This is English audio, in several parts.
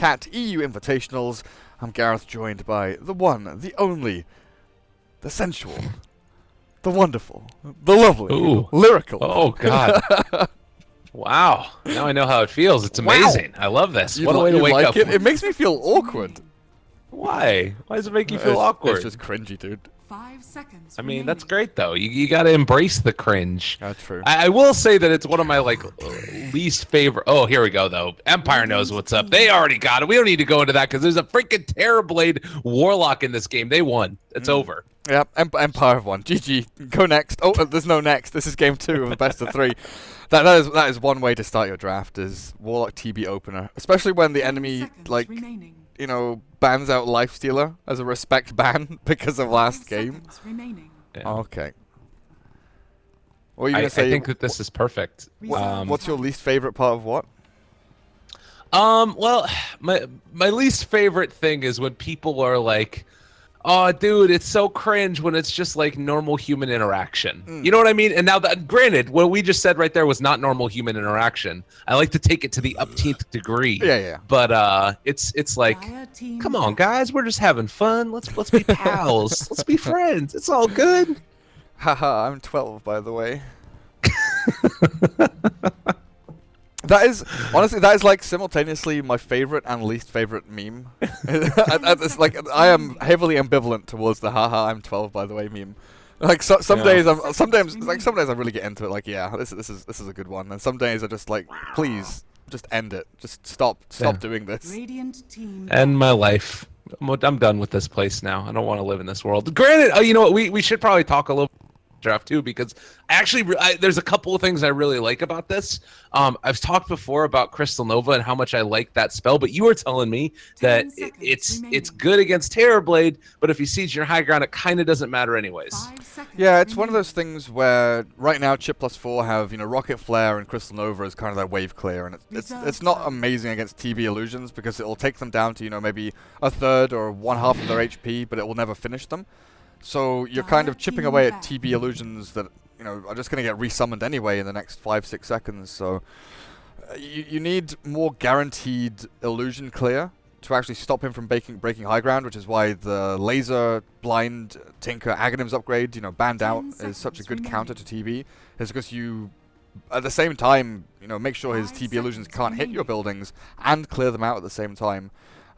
Cat EU Invitationals. I'm Gareth, joined by the one, the only, the sensual, the wonderful, the lovely, Ooh. lyrical. Oh, God. Wow. Now I know how it feels. It's amazing. I love this. What a way to wake up. It makes me feel awkward. Why? Why does it make you feel awkward? It's just cringy, dude. 5 seconds. I mean, that's great, though. You got to embrace the cringe. That's true. I will say that it's one of my, least favorite... Oh, here we go, though. Empire knows what's up. They already got it. We don't need to go into that because there's a freaking Terrorblade Warlock in this game. They won. It's over. Yeah, Empire have won. GG. Go next. Oh, there's no next. This is game 2 of the best of 3. That is one way to start your draft, is Warlock TB opener. Especially when the enemy, you know, bans out Lifestealer as a respect ban because of last game. Yeah. Okay. What are you going to say? I think that this is perfect. What's your least favorite part of what? Well, my least favorite thing is when people are like, oh, dude, it's so cringe when it's just like normal human interaction. You know what I mean? And now, granted, what we just said right there was not normal human interaction. I like to take it to the upteenth degree. Yeah. But it's like, come on, guys, we're just having fun. Let's be pals. Let's be friends. It's all good. Haha, I'm 12, by the way. That is, honestly, that is like simultaneously my favorite and least favorite meme. It's like, I am heavily ambivalent towards the haha, I'm 12, by the way meme. Like some days I really get into it. Like, yeah, this is a good one. And some days I just like, please, just end it. Just stop doing this. End my life. I'm done with this place now. I don't want to live in this world. Granted, you know what? We should probably talk a little draft too, because there's a couple of things I really like about this. I've talked before about Crystal Nova and how much I like that spell, but you were telling me that it's good against Terrorblade, but if you siege your high ground, it kind of doesn't matter anyways. Yeah, it's one of those things where right now Chip+4 have, you know, Rocket Flare and Crystal Nova as kind of their wave clear, and it's not amazing against TB illusions because it will take them down to, you know, maybe a third or one half of their HP, but it will never finish them. So you're kind of chipping away at TB illusions that, you know, are just going to get resummoned anyway in the next 5-6 seconds. So you need more guaranteed illusion clear to actually stop him from breaking high ground, which is why the laser blind Tinker Aghanims upgrade, you know, banned out is such a good counter to TB. Is because you, at the same time, you know, make sure his TB illusions can't hit your buildings and clear them out at the same time.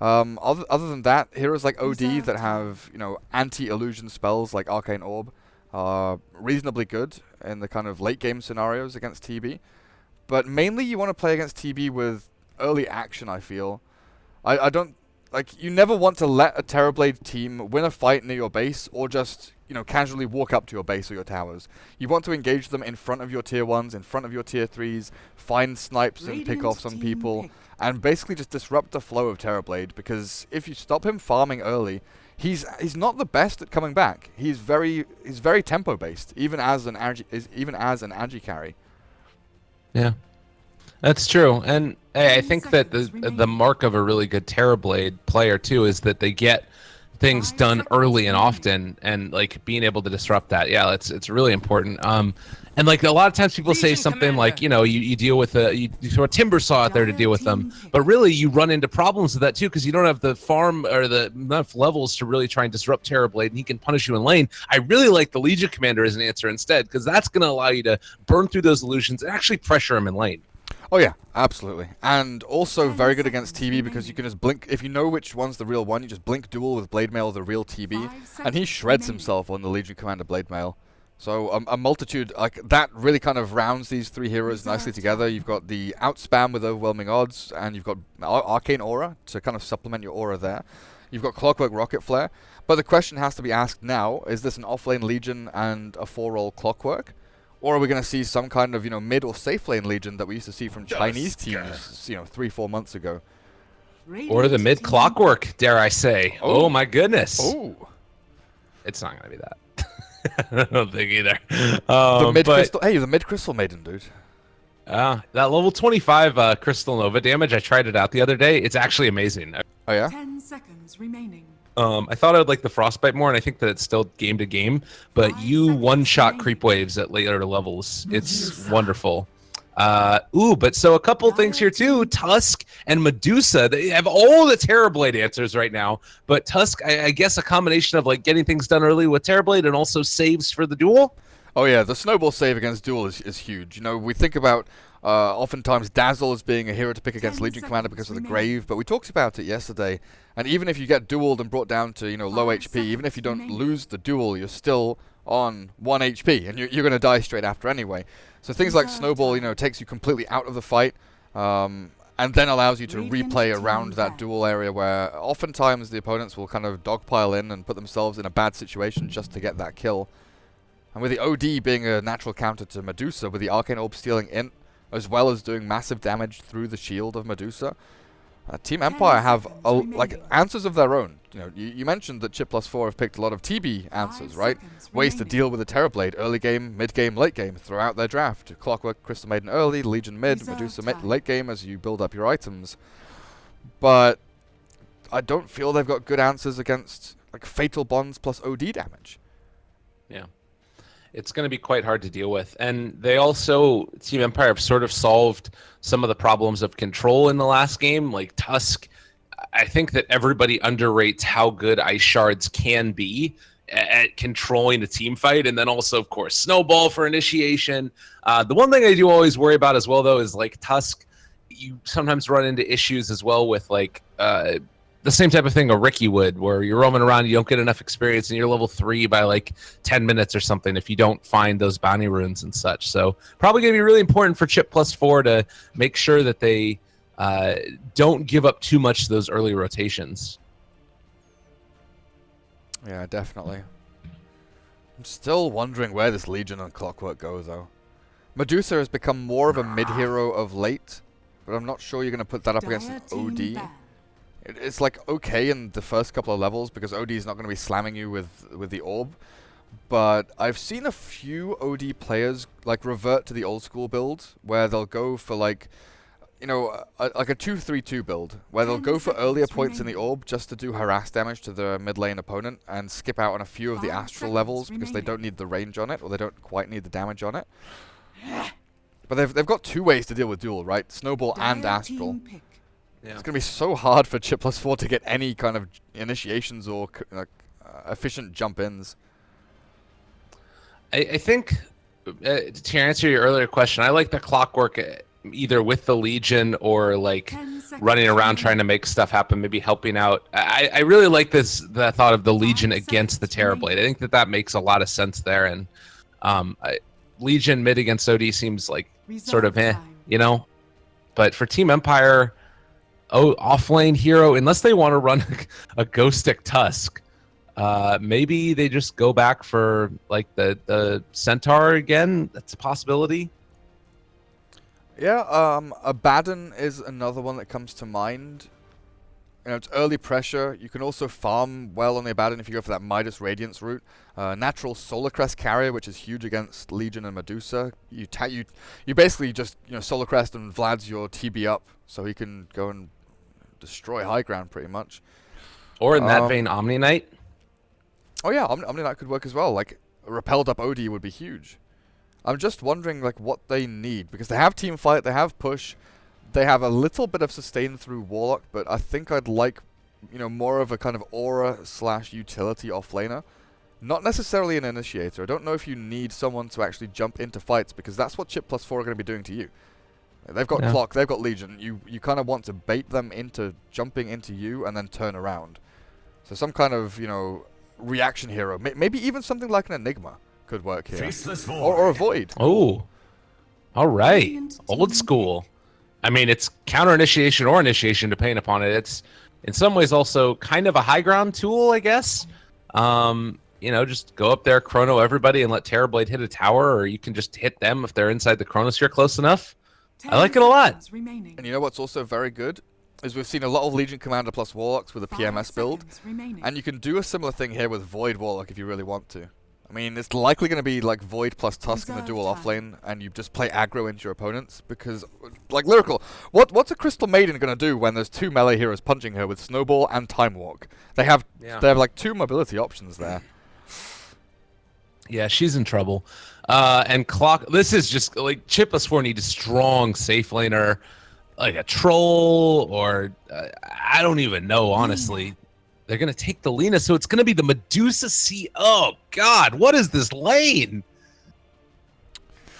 Other than that, heroes like OD that have, you know, anti-illusion spells like Arcane Orb are reasonably good in the kind of late game scenarios against TB. But mainly you want to play against TB with early action, I feel. I don't, like, you never want to let a Terrorblade team win a fight near your base or just, you know, casually walk up to your base or your towers. You want to engage them in front of your tier 1s, in front of your tier 3s, find snipes and pick off some people, and basically just disrupt the flow of Terrorblade, because if you stop him farming early, he's not the best at coming back. He's very tempo based, even as an agi carry. Yeah, that's true. And hey, I think that the mark of a really good Terrorblade player too is that they get things done early and often, and like being able to disrupt that. Yeah, it's really important. And like a lot of times people say something like, you know, you deal with you throw a timber saw out there to deal with them, but really you run into problems with that too because you don't have the farm or the enough levels to really try and disrupt Terrorblade, and he can punish you in lane. I really like the Legion Commander as an answer instead, because that's going to allow you to burn through those illusions and actually pressure him in lane. Oh yeah, absolutely. And also very good against TB because you can just blink. If you know which one's the real one, you just blink duel with Blade Mail, the real TB, and he shreds himself on the Legion Commander Blade Mail. So a multitude, like, that really kind of rounds these three heroes nicely together. You've got the outspam with overwhelming odds, and you've got Arcane Aura to kind of supplement your aura there. You've got Clockwork Rocket Flare. But the question has to be asked now, is this an off-lane Legion and a 4-roll Clockwork? Or are we going to see some kind of, you know, mid or safe lane Legion that we used to see from Chinese teams, you know, 3-4 months ago? Or the mid Clockwork, dare I say. Oh my goodness. Oh. It's not going to be that. I don't think either. The mid crystal, hey, the mid crystal maiden, dude. That level 25 Crystal Nova damage, I tried it out the other day. It's actually amazing. Oh yeah? 10 seconds remaining. I thought I would like the Frostbite more, and I think that it's still game to game, but you one-shot creep waves at later levels. It's wonderful. But so a couple things here too. Tusk and Medusa, they have all the Terrorblade answers right now. But Tusk, I guess a combination of like getting things done early with Terrorblade and also saves for the duel. Oh yeah, the snowball save against duel is huge. You know, we think about oftentimes Dazzle as being a hero to pick against Legion Commander because of the Grave, but we talked about it yesterday. And even if you get dueled and brought down to, you know, low HP, even if you don't lose the duel, you're still on 1 HP, and you're going to die straight after anyway. So things like Snowball, you know, takes you completely out of the fight, and then allows you to replay around that duel area where oftentimes the opponents will kind of dogpile in and put themselves in a bad situation just to get that kill. And with the OD being a natural counter to Medusa, with the Arcane Orb stealing int, as well as doing massive damage through the shield of Medusa, Team Empire have like answers of their own. You know, you mentioned that Chip+4 have picked a lot of TB answers, right? Ways to deal with the Terrorblade, early game, mid game, late game, throughout their draft. Clockwork, Crystal Maiden early, Legion mid, Medusa late game as you build up your items. But I don't feel they've got good answers against like Fatal Bonds plus OD damage. Yeah. It's going to be quite hard to deal with. And they also, Team Empire, have sort of solved some of the problems of control in the last game. Like Tusk, I think that everybody underrates how good Ice Shards can be at controlling a team fight. And then also, of course, Snowball for initiation. The one thing I do always worry about as well, though, is like Tusk, you sometimes run into issues as well with like the same type of thing a Ricky would, where you're roaming around, you don't get enough experience, and you're level 3 by like 10 minutes or something if you don't find those bounty runes and such. So probably going to be really important for Chip+4 to make sure that they don't give up too much to those early rotations. Yeah, definitely. I'm still wondering where this Legion and Clockwork go, though. Medusa has become more of a mid-hero of late, but I'm not sure you're going to put that up against an OD. It's like okay in the first couple of levels because OD is not going to be slamming you with the orb, but I've seen a few OD players like revert to the old school build where they'll go for like, you know, like a 2-3-2 build where they'll go for earlier points in the orb just to do harass damage to their mid lane opponent and skip out on a few of the astral levels because they don't need the range on it or they don't quite need the damage on it. But they've got two ways to deal with duel, right? Snowball and astral. Yeah. It's going to be so hard for Chip+4 to get any kind of initiations or efficient jump-ins. I think, to answer your earlier question, I like the Clockwork either with the Legion or like running around trying to make stuff happen, maybe helping out. I really like the thought of the Legion against the Terrorblade. I think that makes a lot of sense there. And Legion mid against OD seems like sort of you know. But for Team Empire... off-lane hero, unless they want to run a Ghost Stick Tusk, maybe they just go back for like the Centaur again. That's a possibility. Yeah, Abaddon is another one that comes to mind. You know, it's early pressure. You can also farm well on the Abaddon if you go for that Midas Radiance route. Natural Solar Crest carrier, which is huge against Legion and Medusa. You basically just, you know, Solar Crest and Vlad's your TB up, so he can go and destroy high ground pretty much. Or in that vein, Omni Knight. Oh yeah, Omni Knight could work as well. Like a repelled up OD would be huge. I'm just wondering like what they need because they have team fight, they have push. They have a little bit of sustain through Warlock, but I think I'd like, you know, more of a kind of aura/utility offlaner. Not necessarily an initiator. I don't know if you need someone to actually jump into fights because that's what Chip+4 are going to be doing to you. They've got Clock, they've got Legion. You kind of want to bait them into jumping into you and then turn around. So some kind of, you know, reaction hero. Maybe even something like an Enigma could work here. Or a Void. Oh, all right. Old school. I mean, it's counter initiation or initiation, depending upon it. It's in some ways also kind of a high ground tool, I guess. You know, just go up there, chrono everybody, and let Terrorblade hit a tower, or you can just hit them if they're inside the chronosphere close enough. I like it a lot. And you know what's also very good? Is we've seen a lot of Legion Commander plus Warlocks with a PMS build. And you can do a similar thing here with Void Warlock if you really want to. I mean, it's likely going to be like Void plus Tusk in the dual offlane, and you just play aggro into your opponents, because, like, Lyrical, what's a Crystal Maiden going to do when there's two melee heroes punching her with Snowball and Time Walk? They have like two mobility options there. Yeah, she's in trouble. And Clock. This is just like Chip+4 needs a strong safe laner, like a troll, or I don't even know, honestly. They're gonna take the Lina, so it's gonna be the Medusa C. Oh God, what is this lane?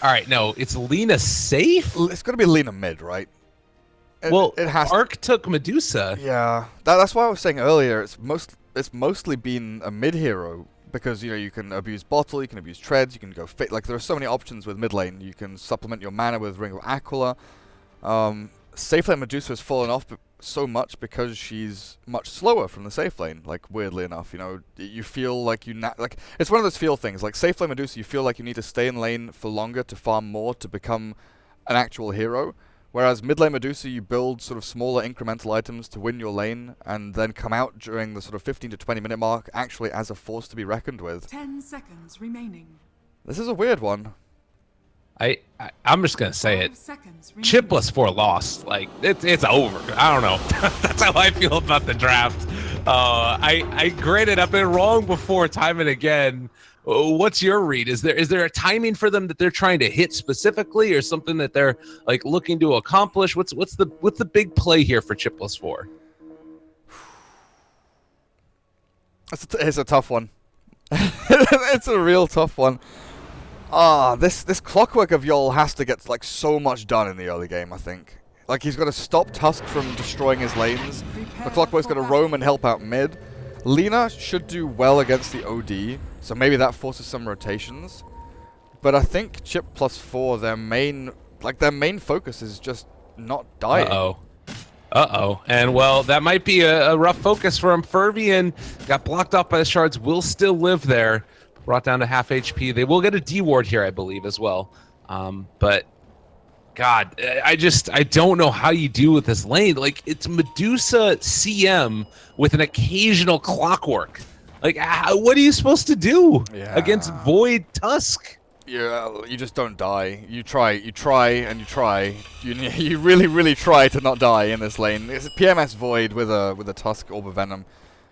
All right, no, it's Lina safe. It's gonna be Lina mid, right? It has. Arc took Medusa. Yeah, that's why I was saying earlier. It's mostly been a mid hero because you can abuse bottle, you can abuse treads, you can go fit. Like there are so many options with mid lane. You can supplement your mana with Ring of Aquila. Safe lane Medusa has fallen off so much because she's much slower from the safe lane. Like weirdly enough, you feel like like it's one of those feel things. Like safe lane Medusa, you feel like you need to stay in lane for longer to farm more to become an actual hero. Whereas mid lane Medusa, you build sort of smaller incremental items to win your lane, and then come out during the sort of 15 to 20 minute mark actually as a force to be reckoned with. 10 seconds remaining. This is a weird one. I'm just gonna say it. Chip+4 lost. Like it's over. I don't know. That's how I feel about the draft. Granted, I've been wrong before, time and again. What's your read? Is there a timing for them that they're trying to hit specifically, or something that they're like looking to accomplish? What's the big play here for Chip+4? It's a tough one. It's a real tough one. This clockwork of Yol has to get like so much done in the early game, I think. Like he's got to stop Tusk from destroying his lanes. The clockwork's got to roam and help out mid. Lina should do well against the OD, so maybe that forces some rotations. But I think Chip+4, their main focus is just not dying. Uh-oh. And, well, that might be a rough focus for him. Fervian got blocked off by the shards, will still live there. Brought down to half HP. They will get a D ward here, I believe, as well. But, God, I don't know how you do with this lane. Like, it's Medusa CM with an occasional clockwork. Like, what are you supposed to do against Void Tusk? Yeah, you just don't die. You try, and you try. You really, really try to not die in this lane. It's a PMS Void with a Tusk Orb of Venom.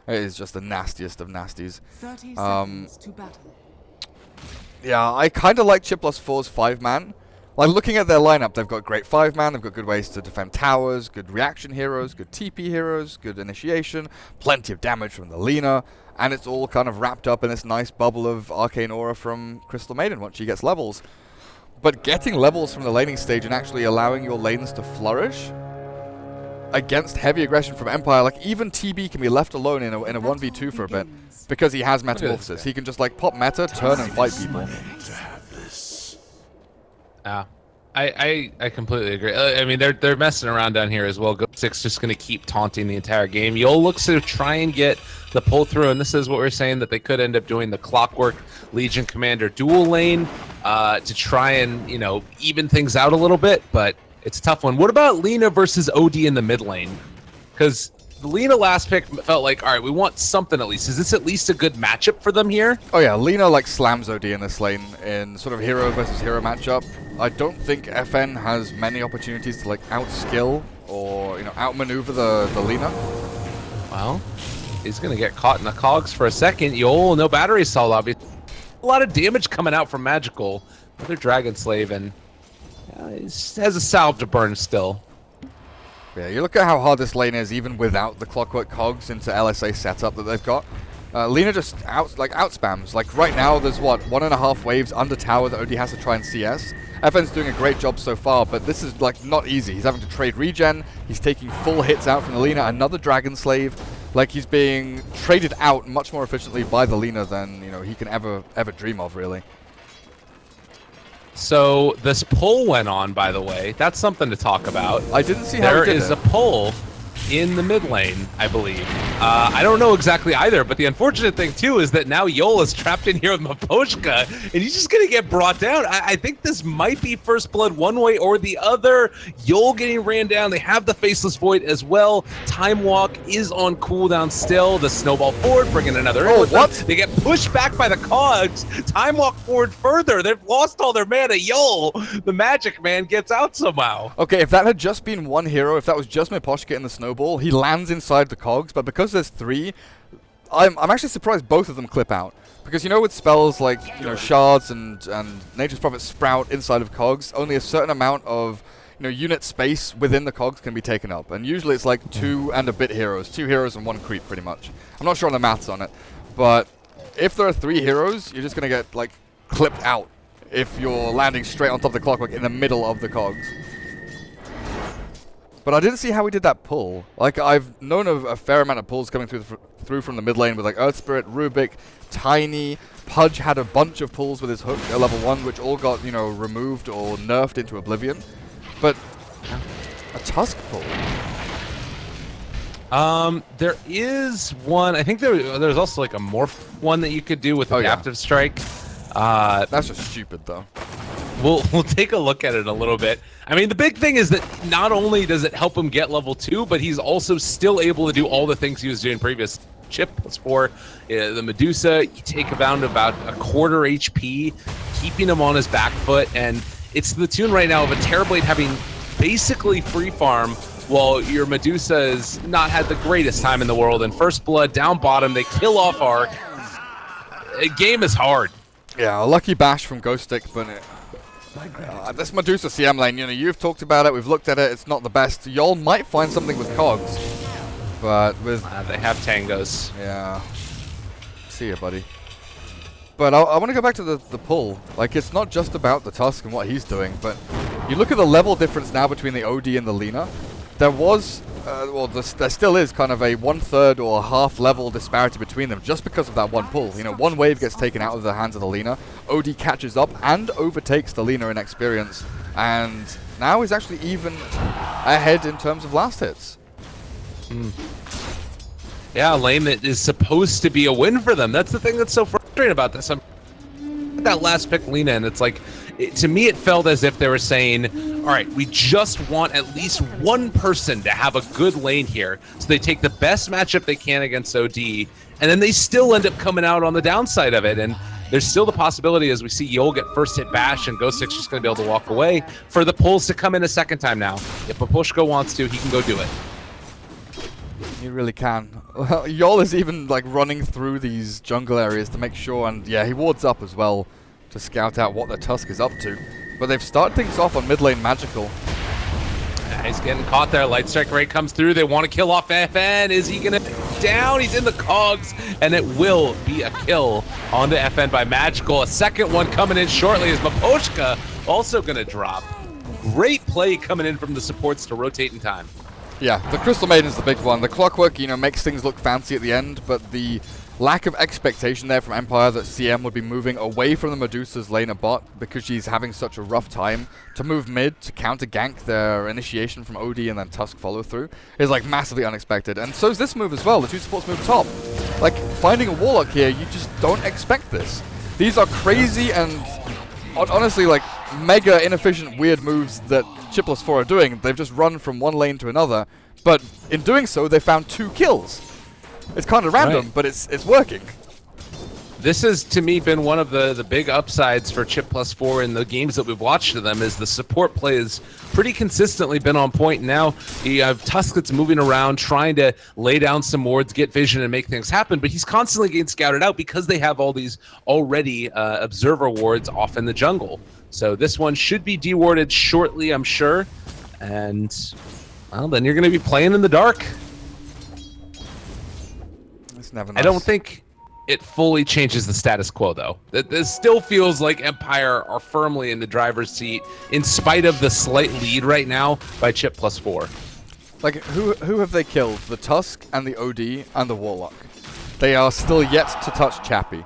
It is just the nastiest of nasties. 30 seconds to battle. Yeah, I kind of like Chip+4's 5-man. Like, looking at their lineup, they've got great 5-man, they've got good ways to defend towers, good reaction heroes, good TP heroes, good initiation, plenty of damage from the Lina, and it's all kind of wrapped up in this nice bubble of Arcane Aura from Crystal Maiden once she gets levels. But getting levels from the laning stage and actually allowing your lanes to flourish against heavy aggression from Empire, like even TB can be left alone in a 1v2 for a bit because he has Metamorphosis. He can just like pop meta, turn and fight people. I completely agree. I mean, they're messing around down here as well. Go6 just going to keep taunting the entire game. Yol looks to try and get the pull through, and this is what we're saying, that they could end up doing the Clockwork Legion Commander dual lane to try and, even things out a little bit, but it's a tough one. What about Lina versus OD in the mid lane? Because the Lina last pick felt like, all right, we want something at least. Is this at least a good matchup for them here? Oh yeah, Lina like slams OD in this lane in sort of hero versus hero matchup. I don't think FN has many opportunities to like outskill or outmaneuver the Lina. Well, he's gonna get caught in the cogs for a second. Yol, no battery cell, obviously. A lot of damage coming out from Magical. Another Dragon Slave, and he has a salve to burn still. Yeah, you look at how hard this lane is even without the Clockwork cogs into LSA setup that they've got. Lina just outspams. Like right now there's 1.5 waves under tower that OD has to try and CS. FN's doing a great job so far, but this is like not easy. He's having to trade regen, he's taking full hits out from the Lina, another Dragon Slave. Like he's being traded out much more efficiently by the Lina than he can ever dream of, really. So this poll went on, by the way. That's something to talk about. I didn't see how there is a poll in the mid lane, I believe. I don't know exactly either, but the unfortunate thing too is that now Yol is trapped in here with Maposhka, and he's just gonna get brought down. I think this might be first blood one way or the other. Yol getting ran down. They have the Faceless Void as well. Time Walk is on cooldown still. The snowball forward, bringing another in with what? them. They get pushed back by the cogs. Time Walk forward further. They've lost all their mana. Yol, the magic man, gets out somehow. Okay, if that had just been one hero, if that was just Maposhka in the snowball, he lands inside the cogs, but because there's 3, I'm actually surprised both of them clip out. Because, you know, with spells like, you know, shards and Nature's Prophet sprout inside of cogs, only a certain amount of, you know, unit space within the cogs can be taken up. And usually it's like 2 and a bit heroes. 2 heroes and 1 creep, pretty much. I'm not sure on the maths on it. But if there are 3 heroes, you're just going to get, like, clipped out if you're landing straight on top of the clockwork in the middle of the cogs. But I didn't see how he did that pull. Like, I've known of a fair amount of pulls coming through from the mid lane with, like, Earth Spirit, Rubik, Tiny. Pudge had a bunch of pulls with his hook at level 1, which all got, you know, removed or nerfed into oblivion. But a Tusk pull. There is one. I think there's also like a morph one that you could do with a captive strike. That's just stupid, though. We'll take a look at it a little bit. I mean, the big thing is that not only does it help him get level 2, but he's also still able to do all the things he was doing previous. Chip+4, the Medusa, you take down about a quarter HP, keeping him on his back foot, and it's the tune right now of a Terrorblade having basically free farm while your Medusa has not had the greatest time in the world. And First Blood down bottom, they kill off Arc. The game is hard. Yeah, a lucky bash from Ghost Stick, but this Medusa CM lane, you know, you've talked about it, we've looked at it, it's not the best. Y'all might find something with cogs, but with... they have tangos. Yeah. See ya, buddy. But I want to go back to the pull. Like, it's not just about the Tusk and what he's doing, but you look at the level difference now between the OD and the Lina. There was, well, there still is kind of a 1/3 or a half level disparity between them just because of that one pull. You know, one wave gets taken out of the hands of the Lina, OD catches up and overtakes the Lina in experience, and now is actually even ahead in terms of last hits. Yeah, a lane that is supposed to be a win for them. That's the thing that's so frustrating about this. That last pick Lina, and it's like, to me it felt as if they were saying, all right, we just want at least one person to have a good lane here. So they take the best matchup they can against OD, and then they still end up coming out on the downside of it. And there's still the possibility, as we see Yol get first hit bash and Ghost Stick's just going to be able to walk away, for the pulls to come in a second time now. If Papushka wants to, he can go do it. He really can. Well, Yol is even like running through these jungle areas to make sure, and yeah, he wards up as well to scout out what the Tusk is up to. But they've started things off on mid lane Magical. Yeah, he's getting caught there. Light Strike Ray comes through. They want to kill off FN. Is he going to down? He's in the cogs, and it will be a kill onto FN by Magical. A second one coming in shortly as Maposhka also going to drop. Great play coming in from the supports to rotate in time. Yeah, the Crystal Maiden's the big one. The Clockwork, you know, makes things look fancy at the end, but the lack of expectation there from Empire that CM would be moving away from the Medusa's laner bot because she's having such a rough time to move mid to counter gank their initiation from OD and then Tusk follow through is like massively unexpected. And so is this move as well. The two supports move top. Like, finding a Warlock here, you just don't expect this. These are crazy and honestly like mega inefficient weird moves that Chip+4 are doing. They've just run from one lane to another, but in doing so they found 2 kills. It's kind of random, but it's working. This has, to me, been one of the big upsides for Chip+4 in the games that we've watched of them, is the support play has pretty consistently been on point. Now you have Tusk that's moving around, trying to lay down some wards, get vision, and make things happen, but he's constantly getting scouted out because they have all these already observer wards off in the jungle. So this one should be dewarded shortly, I'm sure. And, well, then you're going to be playing in the dark. It's never nice. I don't think it fully changes the status quo, though. This still feels like Empire are firmly in the driver's seat, in spite of the slight lead right now by Chip+4. Like, who have they killed? The Tusk and the OD and the Warlock. They are still yet to touch Chappie.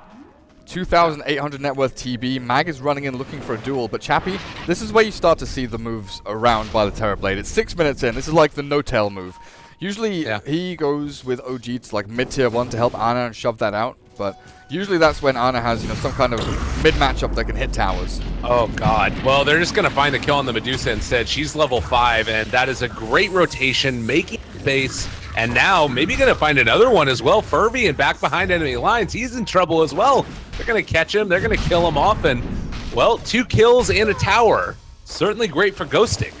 2,800 net worth TB. Mag is running in looking for a duel, but Chappie, this is where you start to see the moves around by the Terrorblade. It's 6 minutes in. This is like the no-tail move. Usually he goes with OG to like mid-tier 1 to help Ana and shove that out, but usually that's when Ana has, you know, some kind of mid-matchup that can hit towers. Oh god. Well, they're just going to find the kill on the Medusa instead. She's level 5, and that is a great rotation, making space, and now maybe going to find another one as well. Furby and back behind enemy lines. He's in trouble as well. They're going to catch him. They're going to kill him off, and, well, 2 kills and a tower. Certainly great for Ghosting.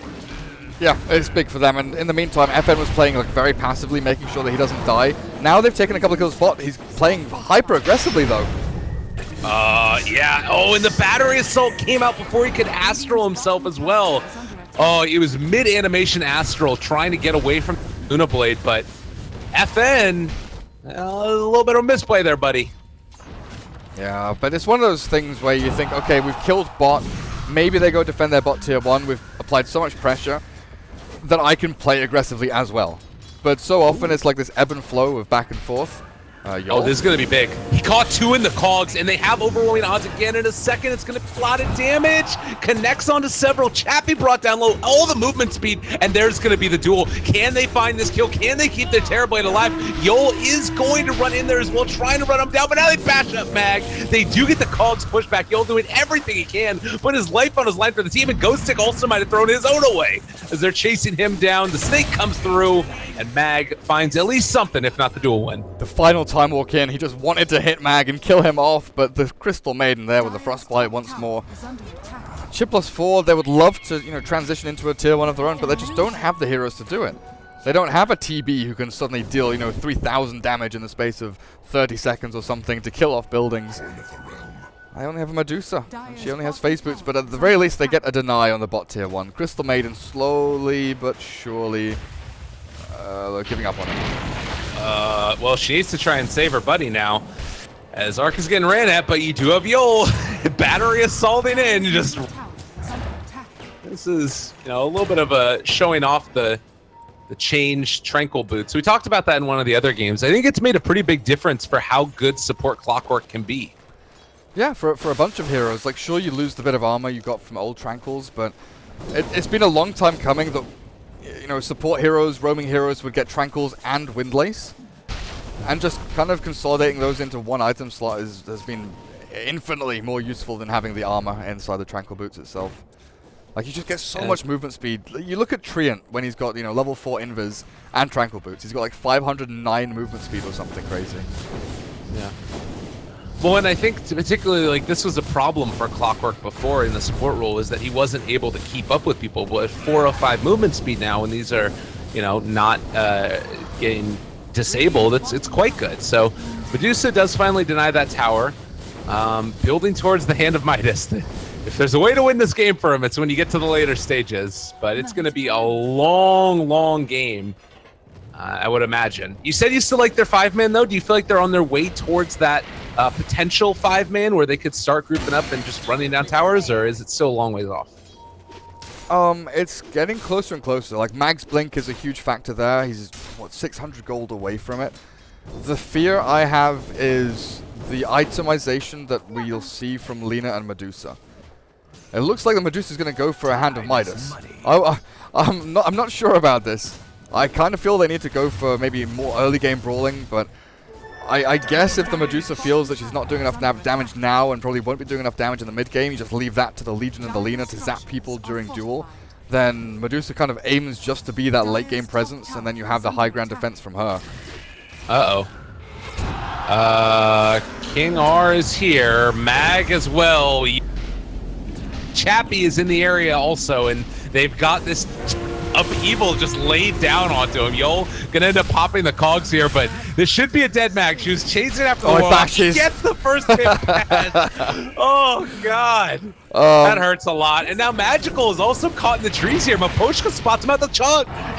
Yeah, it's big for them, and in the meantime, FN was playing like very passively, making sure that he doesn't die. Now they've taken a couple of kills spot. He's playing hyper aggressively though. Yeah. Oh, and the battery assault came out before he could astral himself as well. Oh, it was mid-animation astral trying to get away from Luna Blade, but FN, a little bit of a misplay there, buddy. Yeah, but it's one of those things where you think, okay, we've killed bot. Maybe they go defend their bot tier 1. We've applied so much pressure that I can play aggressively as well. But so often it's like this ebb and flow of back and forth. Oh, this is going to be big. He caught 2 in the cogs, and they have overwhelming odds again in a second. It's going to be a lot of damage. Connects onto several. Chappie brought down low, all the movement speed, and there's going to be the duel. Can they find this kill? Can they keep their Terrorblade alive? Yol is going to run in there as well, trying to run him down, but now they bash up Mag. They do get the cogs pushed back. Yol doing everything he can, put his life on his line for the team, and Ghostic also might have thrown his own away as they're chasing him down. The snake comes through, and Mag finds at least something, if not the duel win. The final time walk in, he just wanted to hit Mag and kill him off, but the Crystal Maiden there with the Frostbite once more. Chip+4, they would love to, transition into a tier 1 of their own, but they just don't have the heroes to do it. They don't have a TB who can suddenly deal, 3,000 damage in the space of 30 seconds or something to kill off buildings. I only have a Medusa, and she only has Phase Boots, but at the very least they get a deny on the bot tier 1. Crystal Maiden slowly but surely giving up on him. Well, she needs to try and save her buddy now, as Ark is getting ran at, but you do have Yol. Battery assaulting in, just... This is, a little bit of a showing off the changed Tranquil boots. We talked about that in one of the other games. I think it's made a pretty big difference for how good support Clockwork can be. Yeah, for a bunch of heroes. Like, sure, you lose the bit of armor you got from old Tranquils, but it's been a long time coming that support heroes, roaming heroes would get Tranquils and Windlace. And just kind of consolidating those into one item slot has been infinitely more useful than having the armor inside the Tranquil boots itself. Like, you just get so much movement speed. You look at Treant when he's got, level 4 invis and Tranquil boots. He's got like 509 movement speed or something crazy. Yeah. Well, and I think particularly, like, this was a problem for Clockwork before in the support role, is that he wasn't able to keep up with people. But at 405 movement speed now, when these are, not getting disabled, it's quite good. So Medusa does finally deny that tower, building towards the Hand of Midas. If there's a way to win this game for him, it's when you get to the later stages. But it's going to be a long, long game, I would imagine. You said you still like their 5-man, though. Do you feel like they're on their way towards that potential 5-man where they could start grouping up and just running down towers, or is it still a long ways off? It's getting closer and closer. Like, Mag's Blink is a huge factor there. He's, 600 gold away from it. The fear I have is the itemization that we'll see from Lina and Medusa. It looks like the Medusa's going to go for a Hand of Midas. I'm not sure about this. I kind of feel they need to go for maybe more early game brawling, but I guess if the Medusa feels that she's not doing enough damage now and probably won't be doing enough damage in the mid game, you just leave that to the Legion and the Lina to zap people during duel, then Medusa kind of aims just to be that late game presence, and then you have the high ground defense from her. Uh-oh. King R is here. Mag as well. Chappie is in the area also, and they've got this upheaval just laid down onto him. Yol gonna end up popping the cogs here, but this should be a dead Mag. She was chasing after the wall. She gets the first hit. Oh, God. That hurts a lot. And now Magical is also caught in the trees here. Maposhka spots him at the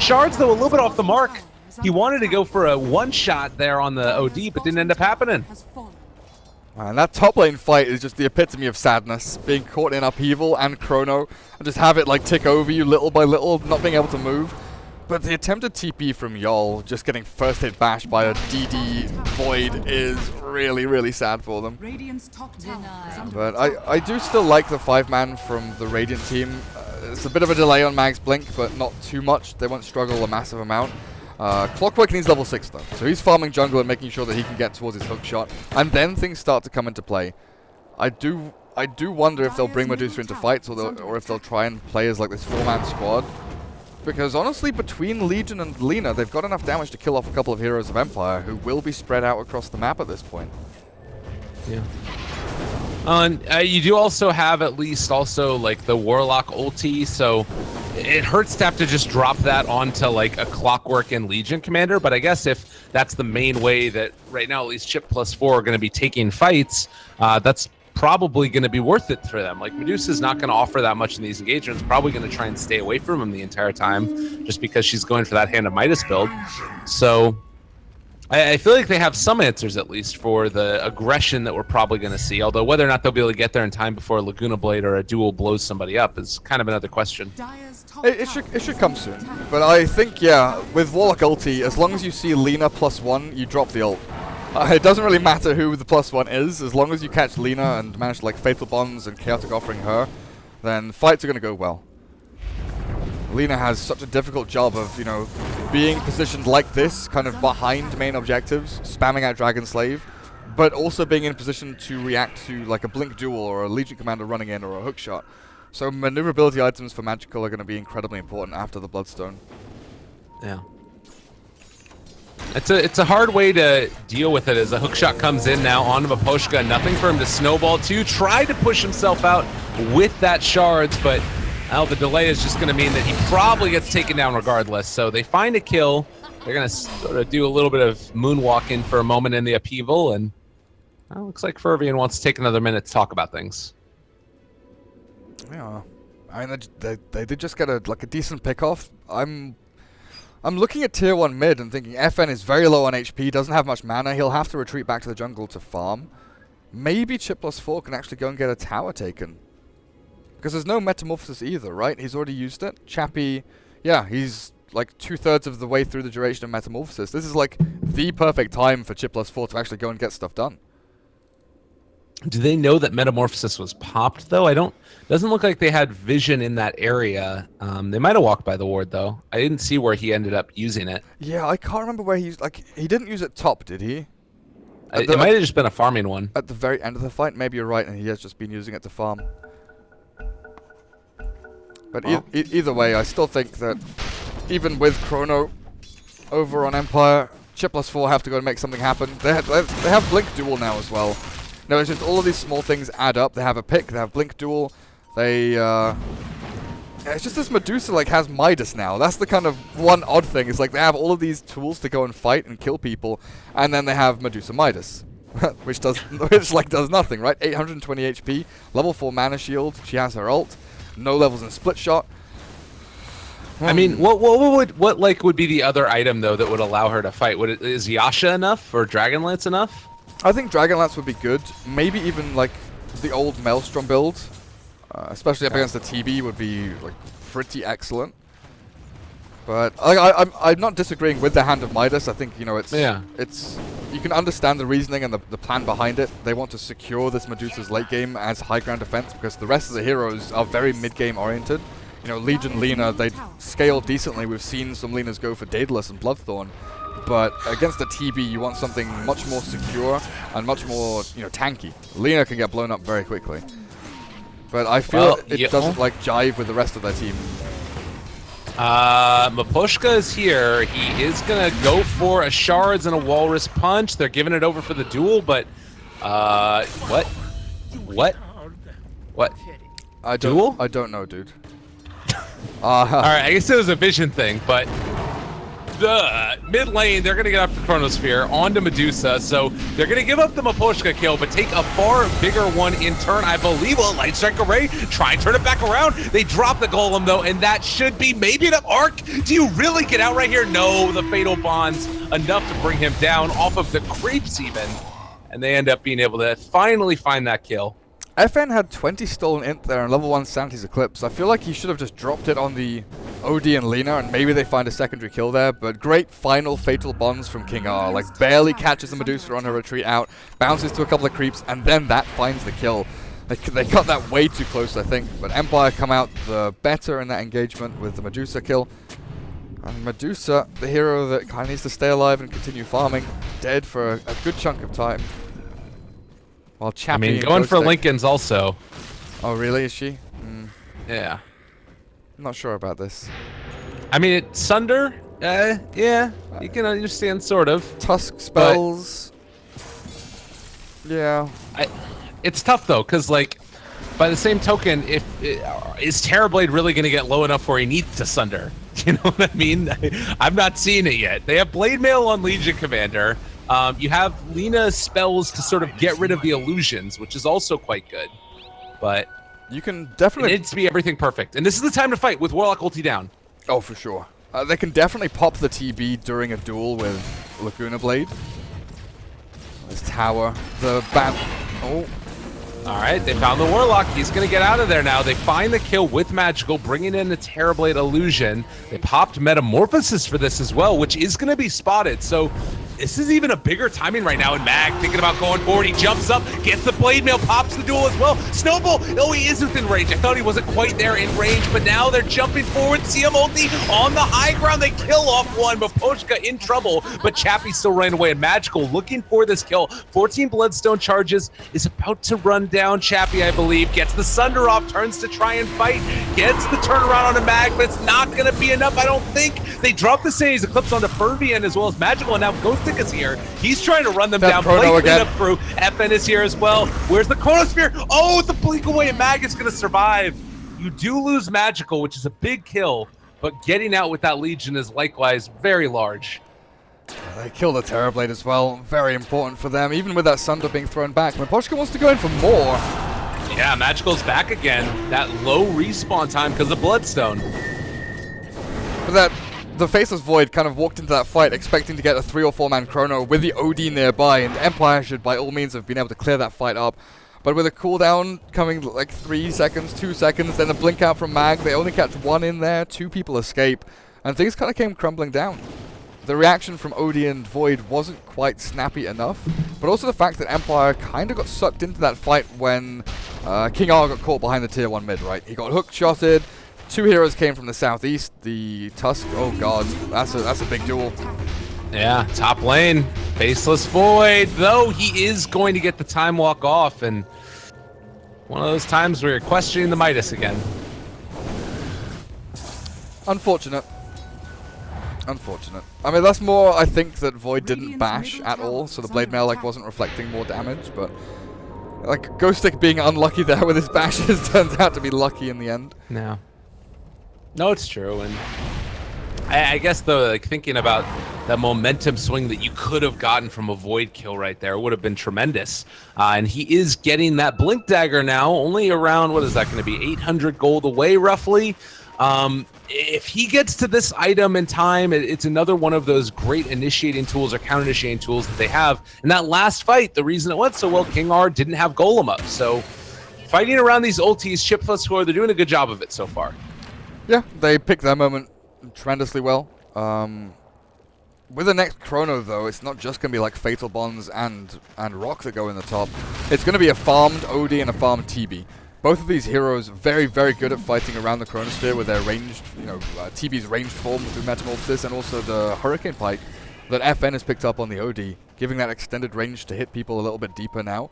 shards, though, a little bit off the mark. He wanted to go for a one-shot there on the OD, but didn't end up happening. And that top lane fight is just the epitome of sadness. Being caught in upheaval and chrono, and just have it like tick over you little by little, not being able to move. But the attempted TP from Yol, just getting first hit bashed by a DD Void, is really, really sad for them. But I do still like the 5-man from the Radiant team. It's a bit of a delay on Mag's Blink, but not too much. They won't struggle a massive amount. Clockwork needs level 6 though, so he's farming jungle and making sure that he can get towards his hook shot, and then things start to come into play. I do wonder if they'll bring Medusa into fights, or if they'll try and play as like this 4-man squad, because honestly, between Legion and Lina, they've got enough damage to kill off a couple of heroes of Empire who will be spread out across the map at this point. Yeah. And you do also have at least also like the Warlock ulti, so it hurts to have to just drop that onto like a Clockwork and Legion commander, but I guess if that's the main way that right now at least Chip+4 are going to be taking fights, that's probably going to be worth it for them. Like Medusa's not going to offer that much in these engagements, probably going to try and stay away from him the entire time just because she's going for that Hand of Midas build. So I feel like they have some answers at least for the aggression that we're probably going to see, although whether or not they'll be able to get there in time before Laguna Blade or a duel blows somebody up is kind of another question. It should come soon, but I think, yeah, with Warlock ulti, as long as you see Lina +1, you drop the ult. It doesn't really matter who the +1 is, as long as you catch Lina and manage to like Fatal Bonds and Chaotic Offering her, then fights are going to go well. Lina has such a difficult job of, you know, being positioned like this, kind of behind main objectives, spamming out Dragon Slave, but also being in position to react to like a Blink Duel or a Legion Commander running in or a hook shot. So maneuverability items for Magical are going to be incredibly important after the Bloodstone. Yeah. It's a hard way to deal with it as a hookshot comes in now onto Miposhka. Nothing for him to snowball to. Tried to push himself out with that shards, but the delay is just going to mean that he probably gets taken down regardless. So they find a kill. They're going to sort of do a little bit of moonwalking for a moment in the upheaval, and looks like Fervian wants to take another minute to talk about things. Yeah, I mean they did just get a decent pick off. I'm looking at tier 1 mid and thinking FN is very low on HP, doesn't have much mana. He'll have to retreat back to the jungle to farm. Maybe Chip+4 can actually go and get a tower taken. Because there's no Metamorphosis either, right? He's already used it. Chappie, yeah, he's like 2/3 of the way through the duration of Metamorphosis. This is like the perfect time for Chip+4 to actually go and get stuff done. Do they know that Metamorphosis was popped, though? Doesn't look like they had vision in that area. They might have walked by the ward, though. I didn't see where he ended up using it. Yeah, I can't remember where he's, like, he didn't use it top, did he? It might have just been a farming one. At the very end of the fight? Maybe you're right, and he has just been using it to farm. But either way, I still think that even with Chrono over on Empire, Chip+4 have to go and make something happen. They have Blink Duel now as well. No, it's just all of these small things add up. They have a pick, they have Blink Duel, they, it's just this Medusa, like, has Midas now. That's the kind of one odd thing, is like, they have all of these tools to go and fight and kill people, and then they have Medusa Midas, which does nothing, right? 820 HP, level 4 mana shield, she has her ult, no levels in split shot. I mean, what would be the other item, though, that would allow her to fight? Is Yasha enough, or Dragonlance enough? I think Dragonlance would be good. Maybe even like the old Maelstrom build, especially up against the TB, would be like pretty excellent. But I'm not disagreeing with the Hand of Midas. I think, you know, it's you can understand the reasoning and the plan behind it. They want to secure this Medusa's late game as high ground defense because the rest of the heroes are very mid game oriented. You know, Legion Lina, they scale decently. We've seen some Linas go for Daedalus and Bloodthorn. But against the TB, you want something much more secure and much more, you know, tanky. Lina can get blown up very quickly. But I feel it doesn't, like, jive with the rest of their team. Miposhka is here. He is going to go for a Shards and a Walrus Punch. They're giving it over for the duel, but, what? What? Duel? I don't know, dude. Alright, I guess it was a vision thing, but the mid lane, they're going to get up to Chronosphere, onto Medusa, so they're going to give up the Miposhka kill, but take a far bigger one in turn, I believe. A Light Strike Array, try and turn it back around. They drop the Golem, though, and that should be maybe an arc. Do you really get out right here? No, the Fatal Bonds, enough to bring him down off of the creeps even, and they end up being able to finally find that kill. FN had 20 stolen int there and level 1 Sanity's Eclipse. I feel like he should have just dropped it on the OD and Lina, and maybe they find a secondary kill there, but great final Fatal Bonds from King R. Like, barely catches the Medusa on her retreat out, bounces to a couple of creeps, and then that finds the kill. They got that way too close, I think, but Empire come out the better in that engagement with the Medusa kill. And Medusa, the hero that kind of needs to stay alive and continue farming, dead for a good chunk of time. While Chappie, I mean, going for Lincoln's also. Oh, really? Is she? Yeah. I'm not sure about this. I mean, it's Sunder. Yeah, you can understand, sort of. Tusk spells. Yeah. It's tough though, because like by the same token, is Terrorblade really going to get low enough where he needs to Sunder? You know what I mean? I've not seen it yet. They have Blade Mail on Legion Commander. You have Lina's spells to sort of get rid of the illusions, which is also quite good. But you can definitely... It needs to be everything perfect. And this is the time to fight with Warlock ulti down. Oh, for sure. They can definitely pop the TB during a duel with Laguna Blade. This tower, the bat... Oh. All right, they found the Warlock. He's going to get out of there now. They find the kill with Magical, bringing in the Terrorblade Illusion. They popped Metamorphosis for this as well, which is going to be spotted. So this is even a bigger timing right now. And Mag thinking about going forward. He jumps up, gets the Blade Mail, pops the duel as well. Snowball, oh, he is within range. I thought he wasn't quite there in range, but now they're jumping forward. CM ulti on the high ground. They kill off one, but Poshka in trouble. But Chappie still ran away. And Magical looking for this kill. 14 Bloodstone charges, is about to run down Chappie, I believe. Gets the Sunder off, turns to try and fight. Gets the turnaround on a Mag, but it's not going to be enough, I don't think. They drop the Sanity's Eclipse onto Fervian as well as Magical, and now Ghostic is here. He's trying to run them down. Blake cleanup crew. FN is here as well. Where's the Chronosphere? Oh, it's a blink away, and Mag is going to survive. You do lose Magical, which is a big kill, but getting out with that Legion is likewise very large. They kill the Terrorblade as well. Very important for them, even with that Sunder being thrown back. When Poshka wants to go in for more. Yeah, Magical's back again. That low respawn time because of Bloodstone. But the Faceless Void kind of walked into that fight expecting to get a 3 or 4 man chrono with the OD nearby, and Empire should by all means have been able to clear that fight up. But with a cooldown coming like 3 seconds, 2 seconds, then a blink out from Mag, they only catch 1 in there, 2 people escape, and things kind of came crumbling down. The reaction from OD and Void wasn't quite snappy enough, but also the fact that Empire kind of got sucked into that fight when King R got caught behind the tier 1 mid, right? He got hook-shotted. 2 heroes came from the southeast. The Tusk, oh god, that's a big duel. Yeah, top lane, Faceless Void, though he is going to get the time walk off, and one of those times where you're questioning the Midas again. Unfortunate. Unfortunate. I mean, that's more, I think, that Void didn't bash at all, so the Blade Mail like wasn't reflecting more damage, but like Ghostic being unlucky there with his bashes turns out to be lucky in the end. No. No, it's true, and I guess though, like thinking about the momentum swing that you could have gotten from a Void kill right there would have been tremendous. And he is getting that Blink Dagger now, only around, what is that going to be, 800 gold away roughly. If he gets to this item in time, it's another one of those great initiating tools or counter-initiating tools that they have. In that last fight, the reason it went so well, King R didn't have Golem up. So fighting around these ultis, Chip+4, they're doing a good job of it so far. Yeah, they picked their moment tremendously well. With the next chrono, though, it's not just going to be like Fatal Bonds and Rock that go in the top. It's going to be a farmed OD and a farmed TB. Both of these heroes very, very good at fighting around the Chronosphere with their ranged, TB's ranged form through Metamorphosis, and also the Hurricane Pike that FN has picked up on the OD, giving that extended range to hit people a little bit deeper now.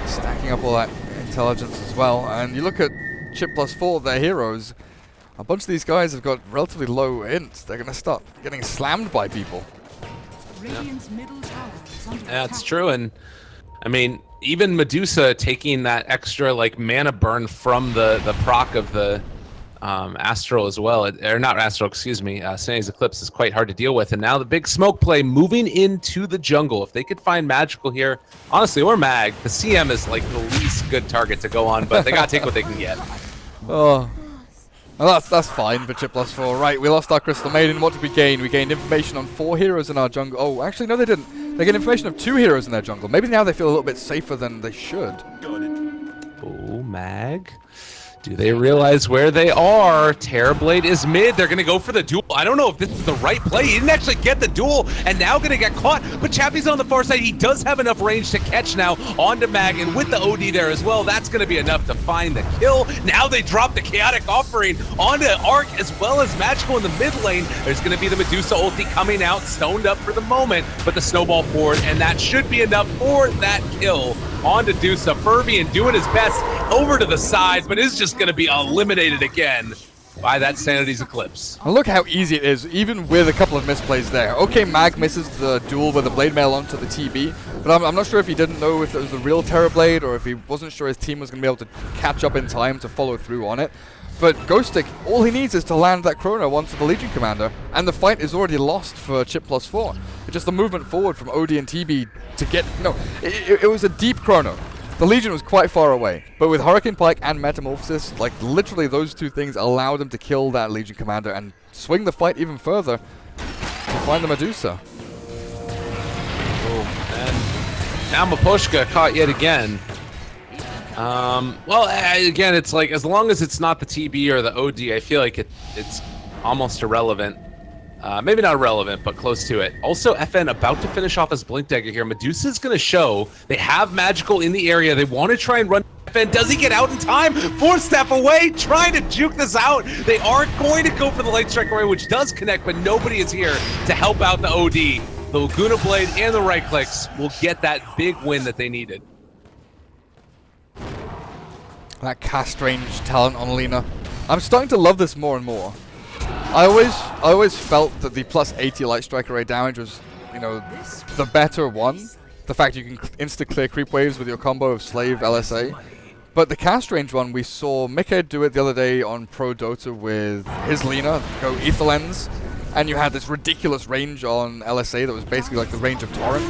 Stacking up all that intelligence as well. And you look at Chip+4, their heroes, a bunch of these guys have got relatively low ints. They're going to start getting slammed by people. Yeah, it's true, and I mean, even Medusa taking that extra like mana burn from the proc of the Astral as well, or not Astral, excuse me, Sanity's Eclipse is quite hard to deal with. And now the big smoke play moving into the jungle. If they could find Magical here, honestly, or Mag, the CM is like the least good target to go on, but they gotta take what they can get. Oh. Well, that's fine for Chip+4. Right, we lost our Crystal Maiden. What did we gain? We gained information on 4 heroes in our jungle. Oh, actually, no, they didn't. They gained information of 2 heroes in their jungle. Maybe now they feel a little bit safer than they should. Oh, Mag. Do they realize where they are? Terrorblade is mid. They're going to go for the duel. I don't know if this is the right play. He didn't actually get the duel, and now going to get caught. But Chappie's on the far side. He does have enough range to catch now onto Mag, and with the OD there as well, that's going to be enough to find the kill. Now they drop the Chaotic Offering onto Arc as well as Magical in the mid lane. There's going to be the Medusa ulti coming out, stoned up for the moment, but the snowball forward, and that should be enough for that kill onto Dusa. Fervian doing his best over to the side, but is just going to be eliminated again. by that Sanity's Eclipse. And look how easy it is, even with a couple of misplays there. Okay, Mag misses the duel with the Blade Mail onto the TB, but I'm not sure if he didn't know if it was the real Terrorblade or if he wasn't sure his team was going to be able to catch up in time to follow through on it. But Ghostic, all he needs is to land that Chrono onto the Legion Commander, and the fight is already lost for Chip+4. It's just the movement forward from OD and TB to get... No, it was a deep Chrono. The Legion was quite far away, but with Hurricane Pike and Metamorphosis, like literally those two things allowed him to kill that Legion Commander and swing the fight even further to find the Medusa. Oh, and now Mapushka caught yet again. Well, again, it's like, as long as it's not the TB or the OD, I feel like it's almost irrelevant. Maybe not irrelevant, but close to it. Also, FN about to finish off his Blink Dagger here. Medusa's going to show they have Magical in the area. They want to try and run FN. Does he get out in time? 4-step away, trying to juke this out. They are going to go for the Light Strike array, which does connect, but nobody is here to help out the OD. The Laguna Blade and the right clicks will get that big win that they needed. That cast range talent on Lina. I'm starting to love this more and more. I always felt that the plus 80 Light Strike array damage was, you know, the better one. The fact you can insta-clear creep waves with your combo of Slave LSA. But the cast range one, we saw Mickey do it the other day on Pro Dota with his Lina, go Ether Lens, and you had this ridiculous range on LSA that was basically like the range of Torrent.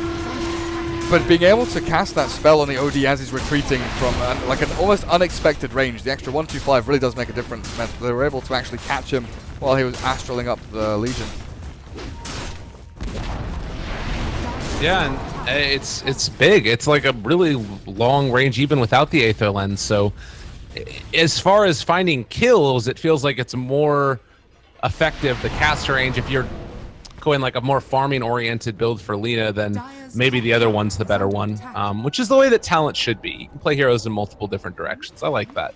But being able to cast that spell on the OD as he's retreating from like an almost unexpected range, the extra 125 really does make a difference. Meant they were able to actually catch him while he was astraling up the Legion. Yeah, and it's big. It's like a really long range even without the Aether Lens. So as far as finding kills, it feels like it's more effective, the cast range, if you're going like a more farming oriented build for Lina, then maybe the other one's the better one, which is the way that talent should be. You can play heroes in multiple different directions. I like that.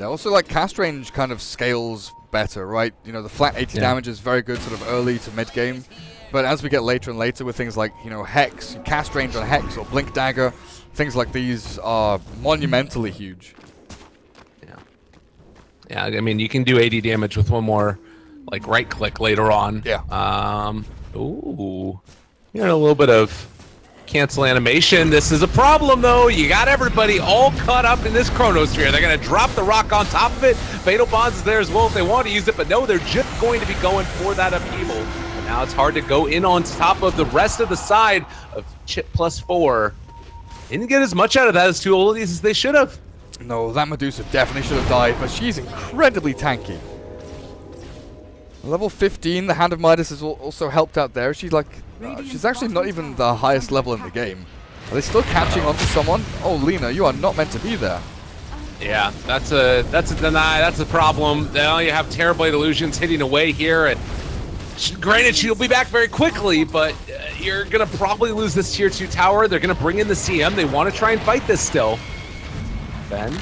Yeah, also like cast range kind of scales better, right? You know, the flat 80 damage is very good sort of early to mid game, but as we get later and later with things like, you know, Hex, cast range on Hex or Blink Dagger, things like these are monumentally huge. Yeah, I mean, you can do 80 damage with one more like right click later on. Yeah. Ooh. You know, a little bit of cancel animation. This is a problem though. You got everybody all caught up in this chronosphere. They're gonna drop the rock on top of it. Fatal Bonds is there as well if they want to use it, but no, they're just going to be going for that upheaval. And now it's hard to go in on top of the rest of the side of Chip+4. Didn't get as much out of that as two oldies as they should have. No, that Medusa definitely should have died, but she's incredibly tanky. Level 15, the Hand of Midas has also helped out there. She's like, she's actually not even the highest level in the game. Are they still catching on to someone? Oh, Lina, you are not meant to be there. Yeah, that's a deny. That's a problem. Now you have Terrorblade Illusions hitting away here, and granted, she'll be back very quickly, but you're gonna probably lose this tier 2 tower. They're gonna bring in the CM. They want to try and fight this still. Ben,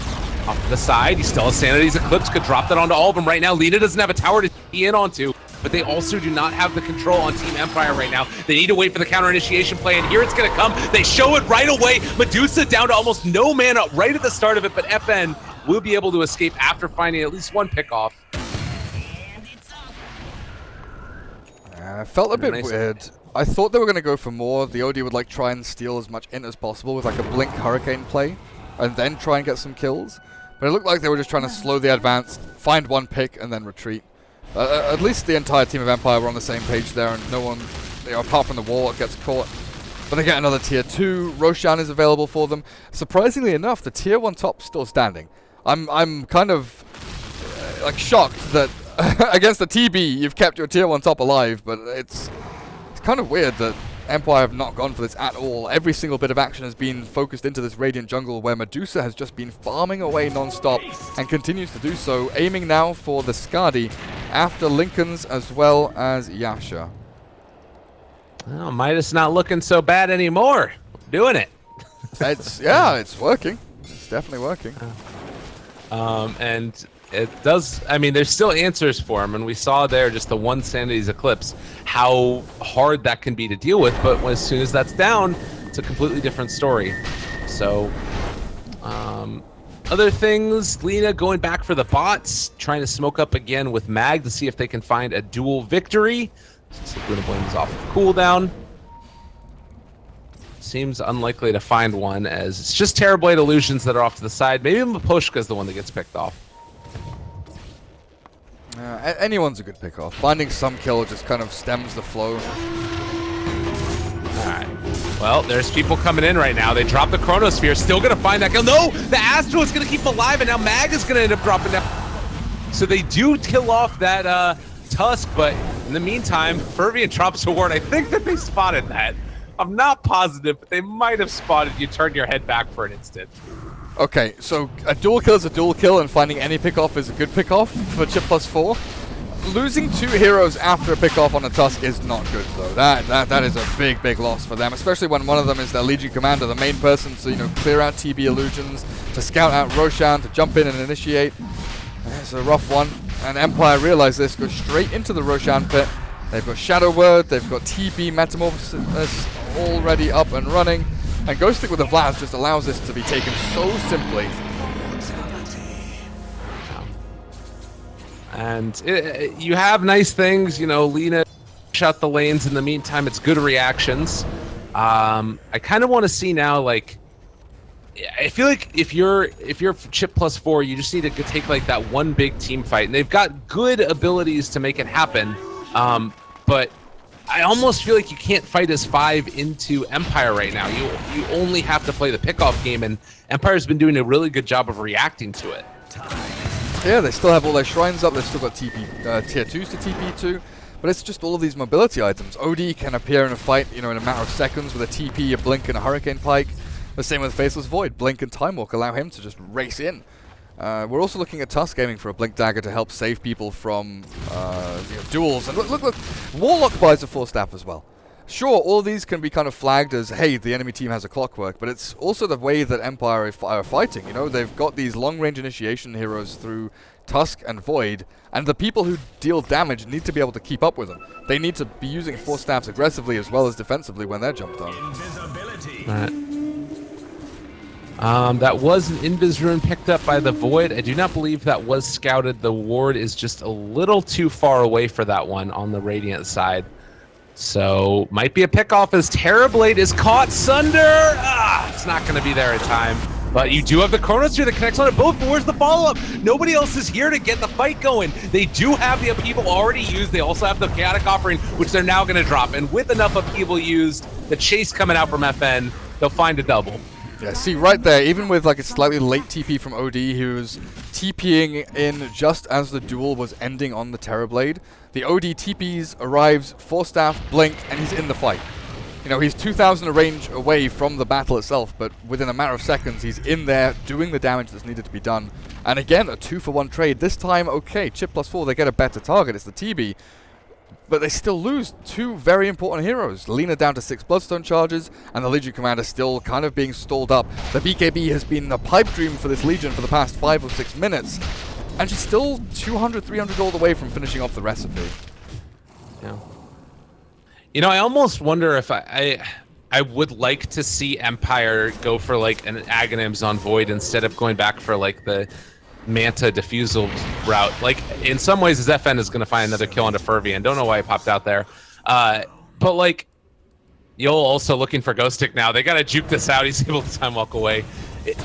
off to the side, he still has Sanity's Eclipse, could drop that onto all of them right now. Lina doesn't have a tower to be in onto, but they also do not have the control on Team Empire right now. They need to wait for the counter initiation play, and here it's gonna come. They show it right away. Medusa down to almost no mana right at the start of it, but FN will be able to escape after finding at least one pickoff. Felt a bit weird. I thought they were gonna go for more. The OD would like try and steal as much int as possible with like a Blink Hurricane play, and then try and get some kills. But it looked like they were just trying to slow the advance, find one pick, and then retreat. At least the entire team of Empire were on the same page there, and no one, you know, apart from the Warlock, gets caught. But they get another tier 2. Roshan is available for them. Surprisingly enough, the tier 1 top's still standing. I'm kind of like shocked that against the TB you've kept your tier 1 top alive, but it's kind of weird that Empire have not gone for this at all. Every single bit of action has been focused into this Radiant jungle where Medusa has just been farming away non-stop and continues to do so, aiming now for the Skadi after Lincoln's as well as Yasha. Well, Midas not looking so bad anymore. Doing it. It's working. It's definitely working. And it does, I mean, there's still answers for him, and we saw there just the one Sanity's Eclipse, how hard that can be to deal with, but as soon as that's down, it's a completely different story. So, other things, Lina going back for the bots, trying to smoke up again with Mag to see if they can find a dual victory. Lina Blame is off of cooldown. Seems unlikely to find one, as it's just Terrorblade Illusions that are off to the side. Maybe Mapushka's the one that gets picked off. Anyone's a good pick-off. Finding some kill just kind of stems the flow. Alright. Well, there's people coming in right now. They drop the Chronosphere, still gonna find that kill. No! The Astro is gonna keep alive, and now Mag is gonna end up dropping down. So they do kill off that Tusk, but in the meantime, Fervian drops a ward. I think that they spotted that. I'm not positive, but they might have spotted you turn your head back for an instant. Okay, so a dual kill is a dual kill, and finding any pick-off is a good pick-off for Chip+4. Losing 2 heroes after a pick-off on a Tusk is not good, though. That is a big, big loss for them, especially when one of them is their Legion Commander, the main person to, you know, clear out TB Illusions, to scout out Roshan, to jump in and initiate. It's a rough one, and Empire realize this, go straight into the Roshan pit. They've got Shadow Word, they've got TB Metamorphosis already up and running, and Ghostic with the Vlad just allows this to be taken so simply. And you have nice things, you know, Lina shut the lanes in the meantime. It's good reactions. I kind of want to see now, like, I feel like if you're Chip+4, you just need to take like that one big team fight, and they've got good abilities to make it happen. But I almost feel like you can't fight as 5 into Empire right now. You only have to play the pickoff game, and Empire's been doing a really good job of reacting to it. Yeah, they still have all their shrines up, they've still got TP, tier 2s to TP to, but it's just all of these mobility items. OD can appear in a fight, you know, in a matter of seconds with a TP, a Blink, and a Hurricane Pike. The same with Faceless Void. Blink and Time Walk allow him to just race in. We're also looking at Tusk aiming for a Blink Dagger to help save people from you know, duels. And look, Warlock buys a 4-staff as well. Sure, all of these can be kind of flagged as, hey, the enemy team has a clockwork, but it's also the way that Empire are fighting. You know, they've got these long-range initiation heroes through Tusk and Void, and the people who deal damage need to be able to keep up with them. They need to be using 4-staffs aggressively as well as defensively when they're jumped on. Right. That was an Invis Rune picked up by the Void. I do not believe that was scouted. The ward is just a little too far away for that one on the Radiant side. So, might be a pickoff as Terrorblade is caught. Sunder! It's not going to be there in time. But you do have the Chronosphere that connects on it both, but where's the follow-up? Nobody else is here to get the fight going. They do have the upheaval already used. They also have the Chaotic Offering, which they're now going to drop. And with enough upheaval used, the chase coming out from FN, they'll find a double. Yeah, see right there, even with like a slightly late TP from OD, he was TPing in just as the duel was ending on the Terrorblade. The OD TPs, arrives, 4-staff, Blink, and he's in the fight. You know, he's 2,000 range away from the battle itself, but within a matter of seconds, he's in there doing the damage that's needed to be done. And again, a 2-for-1 trade. This time, okay, Chip+4, they get a better target, it's the TB. But they still lose 2 very important heroes. Lina down to 6 Bloodstone charges, and the Legion Commander still kind of being stalled up. The BKB has been a pipe dream for this Legion for the past 5 or 6 minutes. And she's still 200, 300 gold away from finishing off the recipe. Yeah. You know, I almost wonder if I would like to see Empire go for like an Aghanims on Void instead of going back for like the Manta Diffusal route. Like, in some ways, his FN is going to find another kill onto Fervian. Don't know why he popped out there. But like, Yol also looking for Ghostic now. They got to juke this out. He's able to time walk away.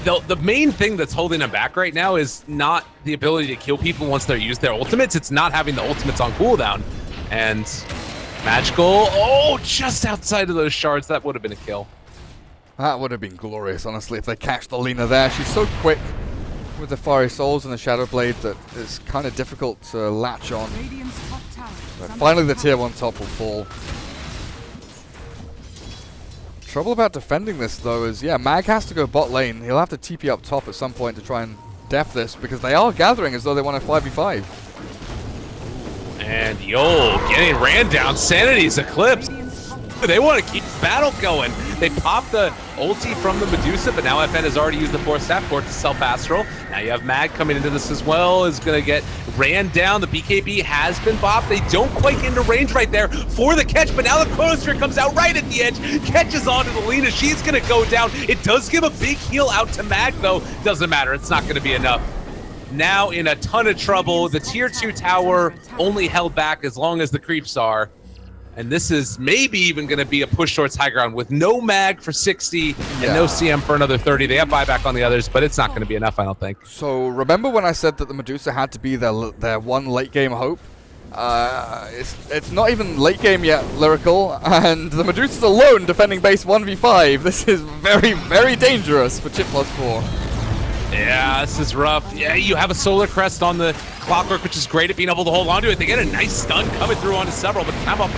The main thing that's holding him back right now is not the ability to kill people once they're used their ultimates. It's not having the ultimates on cooldown. And Magical, oh, just outside of those shards. That would have been a kill. That would have been glorious, honestly, if they catch the Lina there. She's so quick with the Fiery Souls and the Shadow Blade that it's kind of difficult to latch on. But finally the tier 1 top will fall. Trouble about defending this though is, yeah, Mag has to go bot lane. He'll have to TP up top at some point to try and def this, because they are gathering as though they want a 5v5. And Yol getting ran down. Sanity's eclipsed. They want to keep the battle going. They pop the ulti from the Medusa, but now FN has already used the Force Staff for it to self-astral. Now you have Mag coming into this as well, is going to get ran down. The BKB has been bopped. They don't quite get into range right there for the catch, but now the Chronosphere comes out right at the edge, catches onto the Lina. She's going to go down. It does give a big heal out to Mag, though. Doesn't matter. It's not going to be enough. Now in a ton of trouble. The tier 2 tower only held back as long as the creeps are. And this is maybe even going to be a push towards high ground with no Mag for 60 and no CM for another 30. They have buyback on the others, but it's not going to be enough, I don't think. So remember when I said that the Medusa had to be their one late game hope? It's not even late game yet, Lyrical, and the Medusa's alone defending base 1v5. This is very, very dangerous for Chip+4. Yeah, this is rough. Yeah, you have a Solar Crest on the Clockwork, which is great at being able to hold on to it. They get a nice stun coming through onto several, but come up.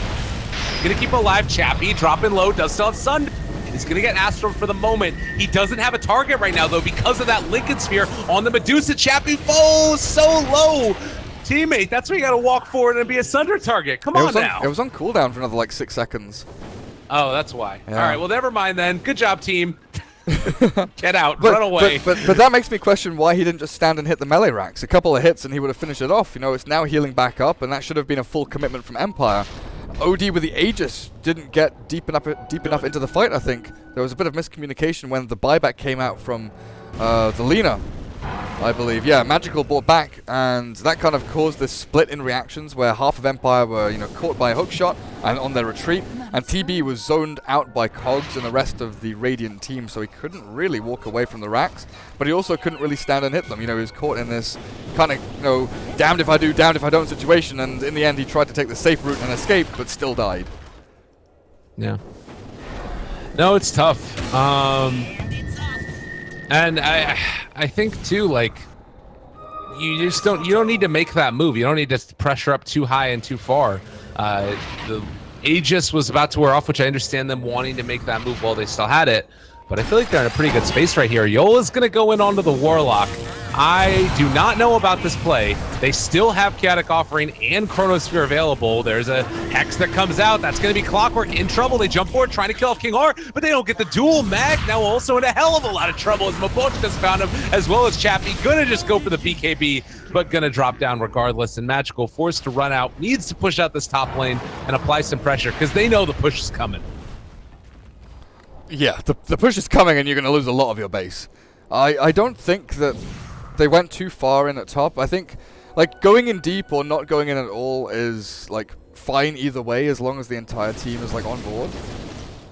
Gonna keep alive. Chappie dropping low, does still have Sun. He's gonna get Astral for the moment. He doesn't have a target right now, though, because of that Lincoln Sphere on the Medusa. Chappie falls so low. Teammate, that's where you gotta walk forward and be a Sunder target. Come on now. It was on cooldown for another like 6 seconds. Oh, that's why. Yeah. All right, well, never mind then. Good job, team. Get out, run away. But that makes me question why he didn't just stand and hit the melee racks. A couple of hits and he would have finished it off. You know, it's now healing back up, and that should have been a full commitment from Empire. OD with the Aegis didn't get deep enough into the fight, I think. There was a bit of miscommunication when the buyback came out from the Lina, I believe. Yeah, Magical bought back, and that kind of caused this split in reactions where half of Empire were, you know, caught by a hook shot and on their retreat, and TB was zoned out by Cogs and the rest of the Radiant team, so he couldn't really walk away from the racks, but he also couldn't really stand and hit them. You know, he was caught in this kind of, you know, damned if I do, damned if I don't situation, and in the end he tried to take the safe route and escape, but still died. Yeah. No, it's tough. And I think too, like, you don't need to make that move. You don't need to pressure up too high and too far. The Aegis was about to wear off, which I understand them wanting to make that move while they still had it. But I feel like they're in a pretty good space right here. Yola's going to go in onto the Warlock. I do not know about this play. They still have Chaotic Offering and Chronosphere available. There's a Hex that comes out. That's going to be Clockwork in trouble. They jump forward, trying to kill off King R, but they don't get the duel. Mag now also in a hell of a lot of trouble as Mabochka's found him, as well as Chappie. Gonna just go for the BKB, but gonna drop down regardless. And Magical, forced to run out, needs to push out this top lane and apply some pressure, because they know the push is coming. Yeah, the push is coming and you're going to lose a lot of your base. I don't think that they went too far in at top. I think, like, going in deep or not going in at all is, like, fine either way as long as the entire team is, like, on board.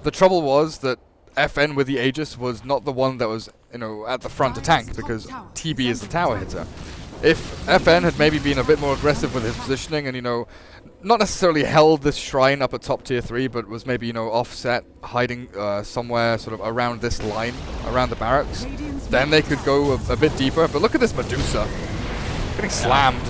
The trouble was that FN with the Aegis was not the one that was, you know, at the front to tank, because TB is the tower hitter. If FN had maybe been a bit more aggressive with his positioning and, you know, not necessarily held this shrine up at top tier 3, but was maybe, you know, offset, hiding somewhere sort of around this line, around the barracks, then they could go a bit deeper. But look at this Medusa. Getting slammed.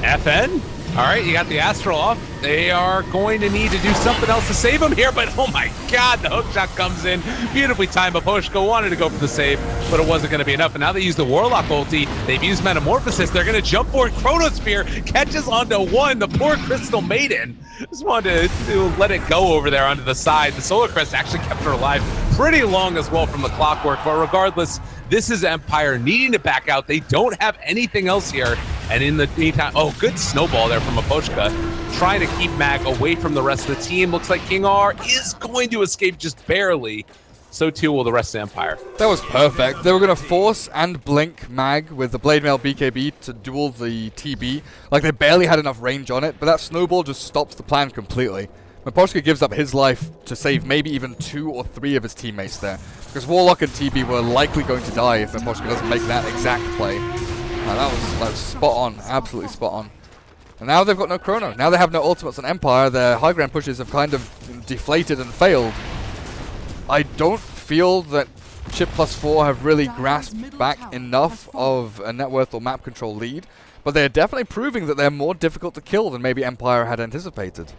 FN? All right, you got the Astral off. They are going to need to do something else to save him here, but oh my god, the hookshot comes in. Beautifully timed. Baposhko wanted to go for the save, but it wasn't going to be enough. And now they use the Warlock ulti. They've used Metamorphosis. They're going to jump for it. Chronosphere catches onto one. The poor Crystal Maiden. Just wanted to let it go over there onto the side. The Solar Crest actually kept her alive pretty long as well from the Clockwork, but regardless, this is Empire needing to back out. They don't have anything else here. And in the meantime, oh, good snowball there from Apochka, trying to keep Mag away from the rest of the team. Looks like King R is going to escape just barely. So too will the rest of Empire. That was perfect. They were going to force and blink Mag with the Blade Mail BKB to duel the TB. Like, they barely had enough range on it, but that snowball just stops the plan completely. Mapochka gives up his life to save maybe even 2 or 3 of his teammates there, because Warlock and TB were likely going to die if Mapochka doesn't make that exact play. That was spot on, absolutely spot on. And now they've got no chrono. Now they have no ultimates on Empire. Their high ground pushes have kind of deflated and failed. I don't feel that Chip+4 have really grasped back enough of a net worth or map control lead, but they're definitely proving that they're more difficult to kill than maybe Empire had anticipated.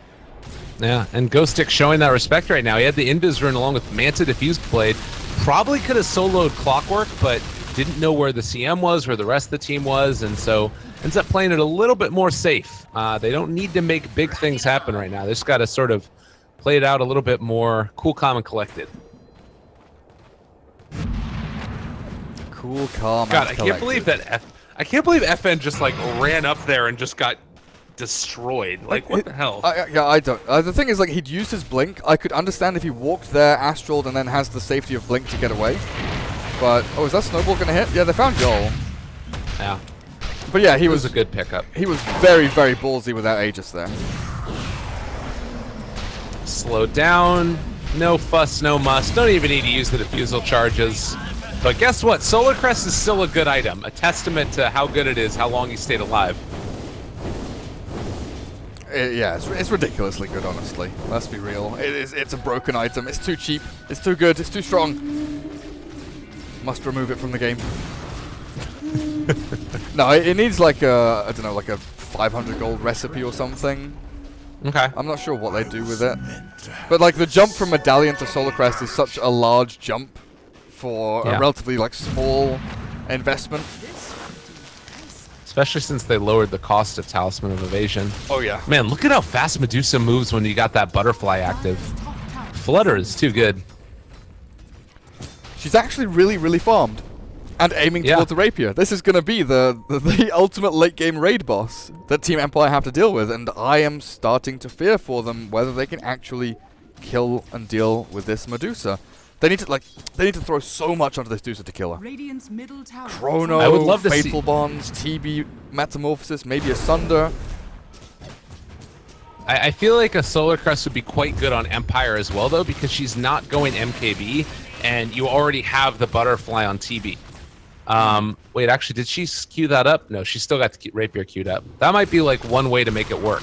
Yeah, and Ghost Stick showing that respect right now. He had the Invis rune along with Manta Diffused Blade. Probably could have soloed Clockwork, but didn't know where the CM was, where the rest of the team was, and so ends up playing it a little bit more safe. They don't need to make big things happen right now. They just got to sort of play it out a little bit more cool, calm, and collected. Cool, calm, God, and I collected. can't believe that. I can't believe FN just like ran up there and just got destroyed. Like, what the hell? Yeah, I don't. The thing is, like, he'd used his blink. I could understand if he walked there, astraled, and then has the safety of blink to get away. But oh, is that snowball gonna hit? Yeah, they found Yol. Yeah. But yeah, he was was a good pickup. He was very, very ballsy with that Aegis there. Slow down. No fuss, no muss. Don't even need to use the diffusal charges. But guess what? Solar Crest is still a good item. A testament to how good it is, how long he stayed alive. Yeah, it's ridiculously good, honestly. Let's be real. It's a broken item. It's too cheap. It's too good. It's too strong. Must remove it from the game. No, it needs like a, I don't know, like a 500 gold recipe or something. Okay. I'm not sure what they do with it. But like the jump from Medallion to Solar Crest is such a large jump for a relatively like small investment. Especially since they lowered the cost of Talisman of Evasion. Oh yeah. Man, look at how fast Medusa moves when you got that butterfly active. Flutter is too good. She's actually really, really farmed. And aiming towards the Rapier. This is going to be the ultimate late game raid boss that Team Empire have to deal with, and I am starting to fear for them whether they can actually kill and deal with this Medusa. They need to throw so much onto this Medusa to kill her. Radiant's middle tower. Chrono, I would love to Fateful see Bonds, TB, Metamorphosis, maybe a Sunder. I feel like a Solar Crest would be quite good on Empire as well, though, because she's not going MKB, and you already have the butterfly on TB. Wait, actually, did she queue that up? No, she still got the Rapier queued up. That might be like one way to make it work.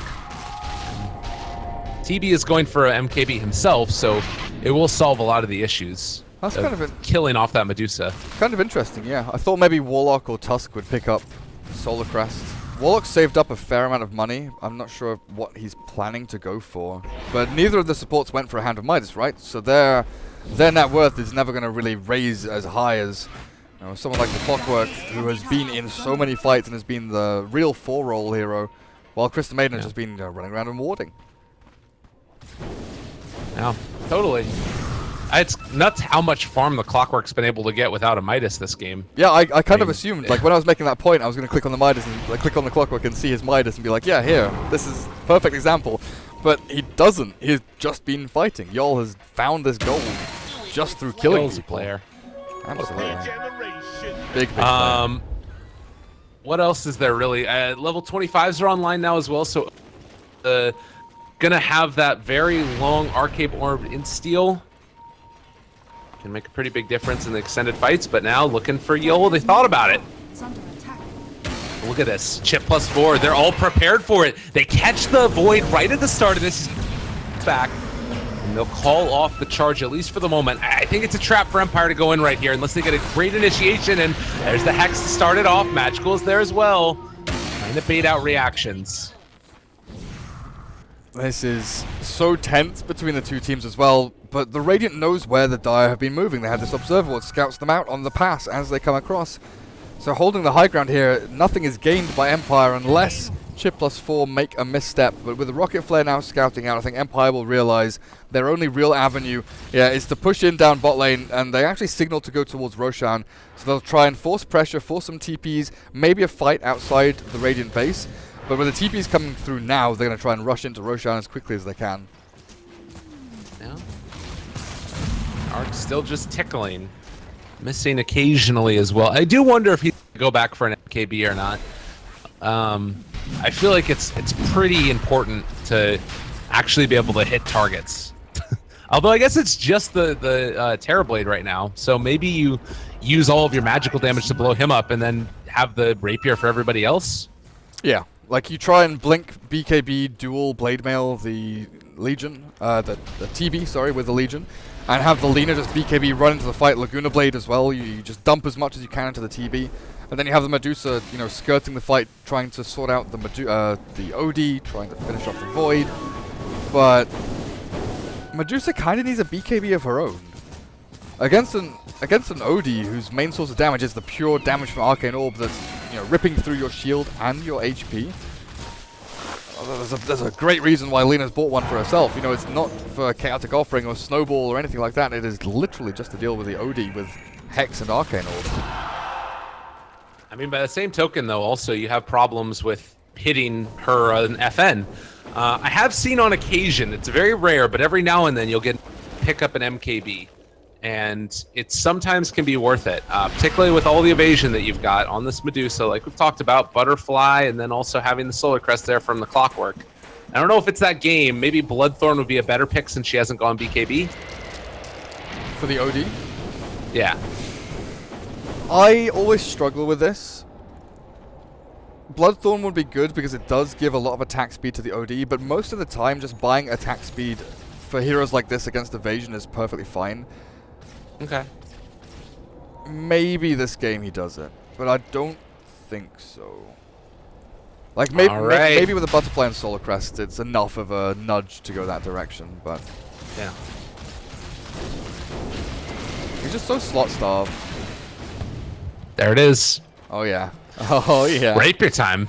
TB is going for a MKB himself, so it will solve a lot of the issues. That's kind of killing off that Medusa. Kind of interesting, yeah. I thought maybe Warlock or Tusk would pick up Solar Crest. Warlock saved up a fair amount of money. I'm not sure what he's planning to go for. But neither of the supports went for a Hand of Midas, right? So their net worth is never going to really raise as high as someone like the Clockwork, who has been in so many fights and has been the real 4-role hero, while Krista Maiden has just been running around and warding. Yeah, totally. It's nuts how much farm the Clockwork's been able to get without a Midas this game. Yeah, I kind of assumed, like when I was making that point, I was going to click on the Midas and like, click on the Clockwork and see his Midas and be like, yeah, here, this is perfect example. But he doesn't. He's just been fighting. Yol has found this gold just through killing Yol's a people. player. Absolutely. Big player. What else is there really? Level 25s are online now as well, so gonna have that very long arcade orb in steel. Can make a pretty big difference in the extended fights, but now looking for Yol, they thought about it. Look at this, Chip+4, they're all prepared for it. They catch the Void right at the start of this back. They'll call off the charge, at least for the moment. I think it's a trap for Empire to go in right here, unless they get a great initiation, and there's the Hex to start it off. Magical is there as well, trying to bait out reactions. This is so tense between the two teams as well, but the Radiant knows where the Dire have been moving. They have this observer that scouts them out on the pass as they come across. So holding the high ground here, nothing is gained by Empire unless Chip+4 make a misstep. But with the Rocket Flare now scouting out, I think Empire will realize their only real avenue is to push in down bot lane, and they actually signal to go towards Roshan. So they'll try and force pressure, force some TPs, maybe a fight outside the Radiant base. But with the TPs coming through now, they're going to try and rush into Roshan as quickly as they can. Yeah. Arc's still just tickling. Missing occasionally as well. I do wonder if he's going to go back for an MKB or not. I feel like it's pretty important to actually be able to hit targets. Although I guess it's just the Terrorblade right now. So maybe you use all of your magical damage to blow him up and then have the Rapier for everybody else. Yeah. Like you try and blink BKB dual blade mail the Legion, the TB, sorry, with the Legion, and have the Lina just BKB run into the fight, Laguna Blade as well. You just dump as much as you can into the TB, and then you have the Medusa, skirting the fight, trying to sort out the OD, trying to finish off the Void. But Medusa kind of needs a BKB of her own. Against an Odie whose main source of damage is the pure damage from Arcane Orb that's, you know, ripping through your shield and your HP. There's a great reason why Lena's bought one for herself. You know, it's not for Chaotic Offering or Snowball or anything like that. It is literally just to deal with the Odie with Hex and Arcane Orb. I mean, by the same token, though, also you have problems with hitting her an FN. I have seen on occasion, it's very rare, but every now and then you'll pick up an MKB. And it sometimes can be worth it, particularly with all the evasion that you've got on this Medusa, like we've talked about, Butterfly, and then also having the Solar Crest there from the Clockwork. I don't know if it's that game. Maybe Bloodthorn would be a better pick since she hasn't gone BKB. For the OD? Yeah. I always struggle with this. Bloodthorn would be good because it does give a lot of attack speed to the OD, but most of the time just buying attack speed for heroes like this against evasion is perfectly fine. Okay. Maybe this game he does it, but I don't think so. Like maybe with a Butterfly and Solar Crest, it's enough of a nudge to go that direction, but yeah. He's just so slot starved. There it is. Oh yeah. Oh yeah. Rapier time.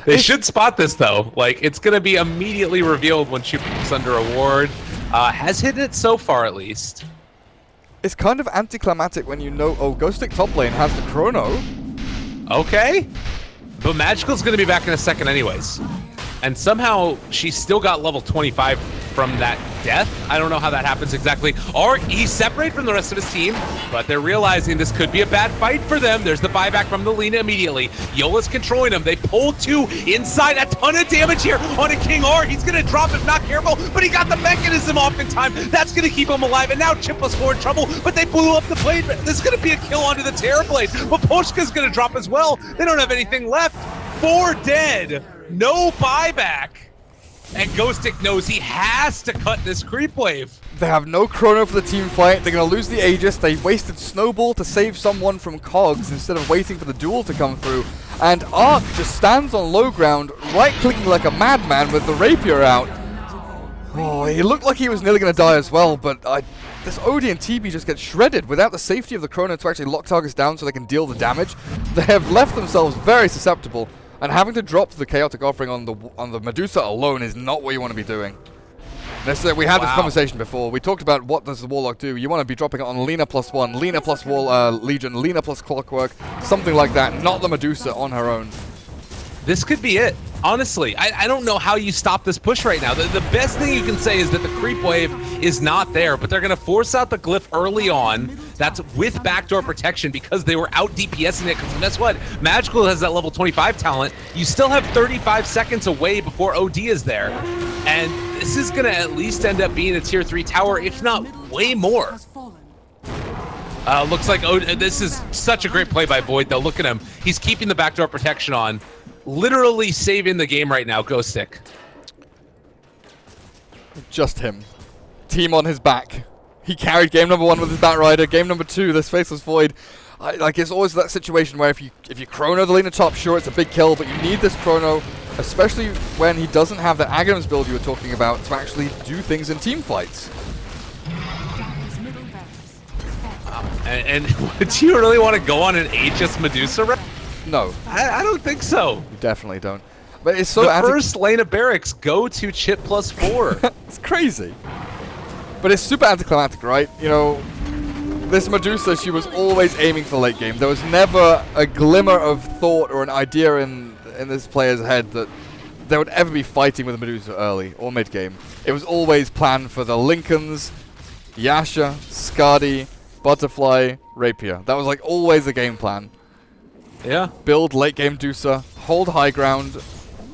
They should spot this though. Like, it's gonna be immediately revealed when she puts under a ward. Has hit it so far at least. It's kind of anticlimactic when you know, oh, Ghost Stick top lane has the Chrono. Okay. But Magical's gonna be back in a second anyways. And somehow she's still got level 25 from that death. I don't know how that happens exactly. Or he's separated from the rest of his team, but they're realizing this could be a bad fight for them. There's the buyback from the Lina immediately. Yola's controlling him. They pull two inside. A ton of damage here on a King R. He's going to drop if not careful, but he got the mechanism off in time. That's going to keep him alive. And now Chip+4 in trouble, but they blew up the blade. This is going to be a kill onto the Terrorblade. But Poshka's going to drop as well. They don't have anything left. 4 dead. No buyback. And Ghostic knows he has to cut this creep wave. They have no Chrono for the team fight. They're going to lose the Aegis. They wasted Snowball to save someone from Cogs instead of waiting for the duel to come through. And Ark just stands on low ground, right-clicking like a madman with the Rapier out. Oh, he looked like he was nearly going to die as well, but this OD and TB just get shredded without the safety of the Chrono to actually lock targets down so they can deal the damage. They have left themselves very susceptible. And having to drop the Chaotic Offering on the Medusa alone is not what you want to be doing. We had this conversation before. We talked about what does the Warlock do. You want to be dropping it on Lina +1, Lina plus Legion, Lina plus Clockwork, something like that, not the Medusa on her own. This could be it. Honestly, I don't know how you stop this push right now. The best thing you can say is that the creep wave is not there, but they're going to force out the glyph early on. That's with backdoor protection because they were out DPSing it. Because guess what? Magical has that level 25 talent. You still have 35 seconds away before OD is there. And this is going to at least end up being a tier 3 tower, if not way more. Looks like this is such a great play by Void, though. Look at him. He's keeping the backdoor protection on. Literally saving the game right now, Ghost Stick. Just him. Team on his back. He carried game number 1 with his Batrider. Game number 2, this Faceless Void. Like, it's always that situation where if you Chrono the Lina top, sure, it's a big kill, but you need this Chrono, especially when he doesn't have that Aghanim's build you were talking about, to actually do things in team fights. And do you really want to go on an Aegis Medusa rep? No. I don't think so. You definitely don't. But it's so the first lane of barracks go to Chip+4. It's crazy. But it's super anticlimactic, right? You know, this Medusa, she was always aiming for late game. There was never a glimmer of thought or an idea in this player's head that they would ever be fighting with a Medusa early or mid game. It was always planned for the Lincolns, Yasha, Skadi, Butterfly, Rapier. That was like always the game plan. Yeah. Build late game Medusa, hold high ground,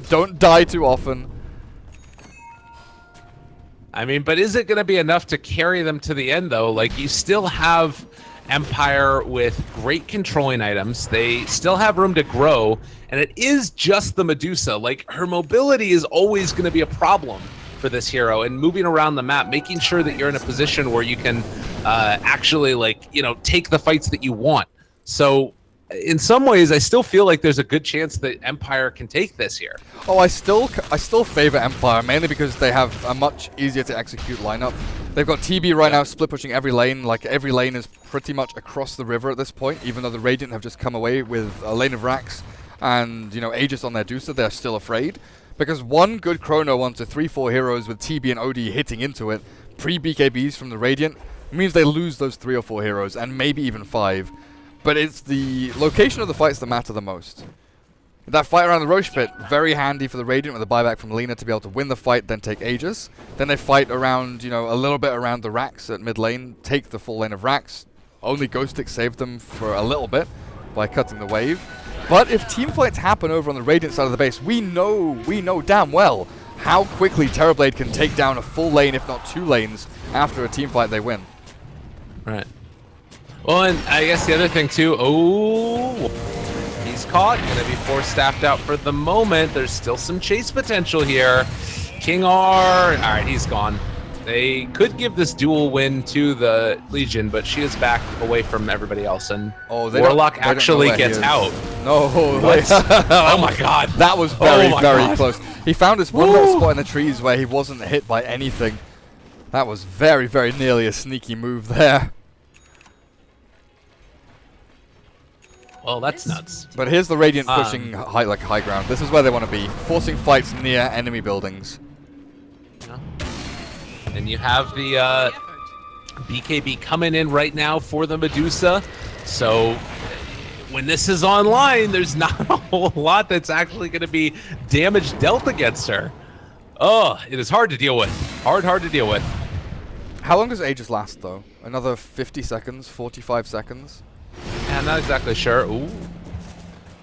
don't die too often. I mean, but is it going to be enough to carry them to the end, though? Like, you still have Empire with great controlling items. They still have room to grow, and it is just the Medusa. Like, her mobility is always going to be a problem for this hero, and moving around the map, making sure that you're in a position where you can actually, like, you know, take the fights that you want. So in some ways, I still feel like there's a good chance that Empire can take this here. Oh, I still favor Empire, mainly because they have a much easier to execute lineup. They've got TB right now split pushing every lane. Like, every lane is pretty much across the river at this point, even though the Radiant have just come away with a lane of Rax and, you know, Aegis on their Deucer. They're still afraid. Because one good Chrono onto 3-4 heroes with TB and OD hitting into it, pre-BKBs from the Radiant, means they lose those 3 or 4 heroes, and maybe even 5. But it's the location of the fights that matter the most. That fight around the Roche pit, very handy for the Radiant with a buyback from Lina to be able to win the fight, then take Aegis. Then they fight around, you know, a little bit around the Rax at mid lane, take the full lane of Rax. Only Ghost Stick saved them for a little bit by cutting the wave. But if team fights happen over on the Radiant side of the base, we know damn well how quickly Terrorblade can take down a full lane, if not 2 lanes, after a team fight they win. Right. Well, and I guess the other thing too, oh, he's caught, gonna be force staffed out for the moment. There's still some chase potential here. King R, all right, he's gone. They could give this dual win to the Legion, but she is back away from everybody else, and Warlock actually gets out. No, oh my god. That was very close. He found this one little spot in the trees where he wasn't hit by anything. That was very, very nearly a sneaky move there. Well, that's nuts. But here's the Radiant pushing high ground. This is where they want to be, forcing fights near enemy buildings. Yeah. And you have the BKB coming in right now for the Medusa. So when this is online, there's not a whole lot that's actually going to be damage dealt against her. Oh, it is hard to deal with. Hard to deal with. How long does Aegis last, though? Another 50 seconds, 45 seconds? Yeah, I'm not exactly sure. Ooh.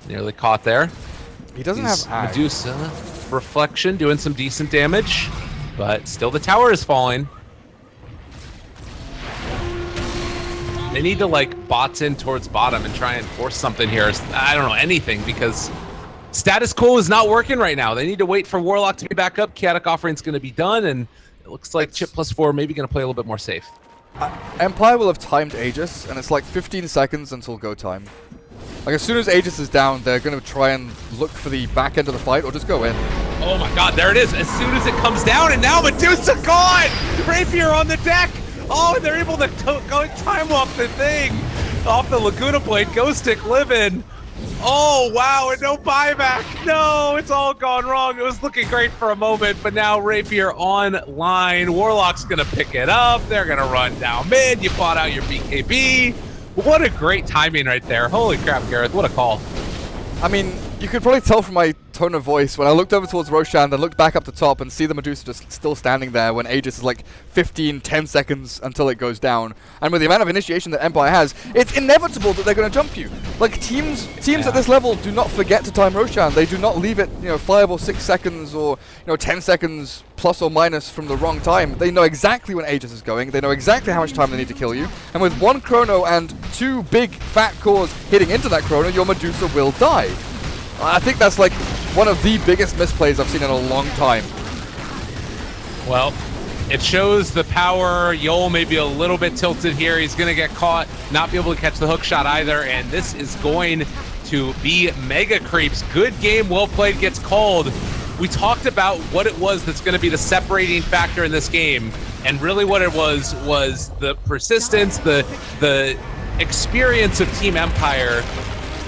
Nearly caught there. He doesn't have Ag. Medusa. Reflection doing some decent damage. But still the tower is falling. They need to, like, bots in towards bottom and try and force something here. I don't know, anything, because status quo is not working right now. They need to wait for Warlock to be back up. Chaotic Offering's going to be done, and it looks like Chip+4 maybe going to play a little bit more safe. Empire will have timed Aegis, and it's like 15 seconds until go time. Like, as soon as Aegis is down, they're going to try and look for the back end of the fight, or just go in. Oh my god, there it is. As soon as it comes down, and now Medusa gone! Rapier on the deck! Oh, and they're able to go time walk the thing off the Laguna Blade. Ghost Stick living. Oh, wow, and no buyback. No, it's all gone wrong. It was looking great for a moment, but now Rapier online. Warlock's going to pick it up. They're going to run down mid. You bought out your BKB. What a great timing right there. Holy crap, Gareth. What a call. I mean, you could probably tell from my tone of voice when I looked over towards Roshan, then looked back up the top and see the Medusa just still standing there when Aegis is like 10 seconds until it goes down. And with the amount of initiation that Empire has, it's inevitable that they're going to jump you. Like, teams at this level do not forget to time Roshan. They do not leave it, 5 or 6 seconds or 10 seconds plus or minus from the wrong time. They know exactly when Aegis is going. They know exactly how much time they need to kill you. And with 1 Chrono and 2 big fat cores hitting into that Chrono, your Medusa will die. I think that's like one of the biggest misplays I've seen in a long time. Well, it shows the power. Yol may be a little bit tilted here. He's going to get caught, not be able to catch the hook shot either, and this is going to be mega creeps. Good game, well played, gets called. We talked about what it was that's going to be the separating factor in this game, and really what it was the persistence, the experience of Team Empire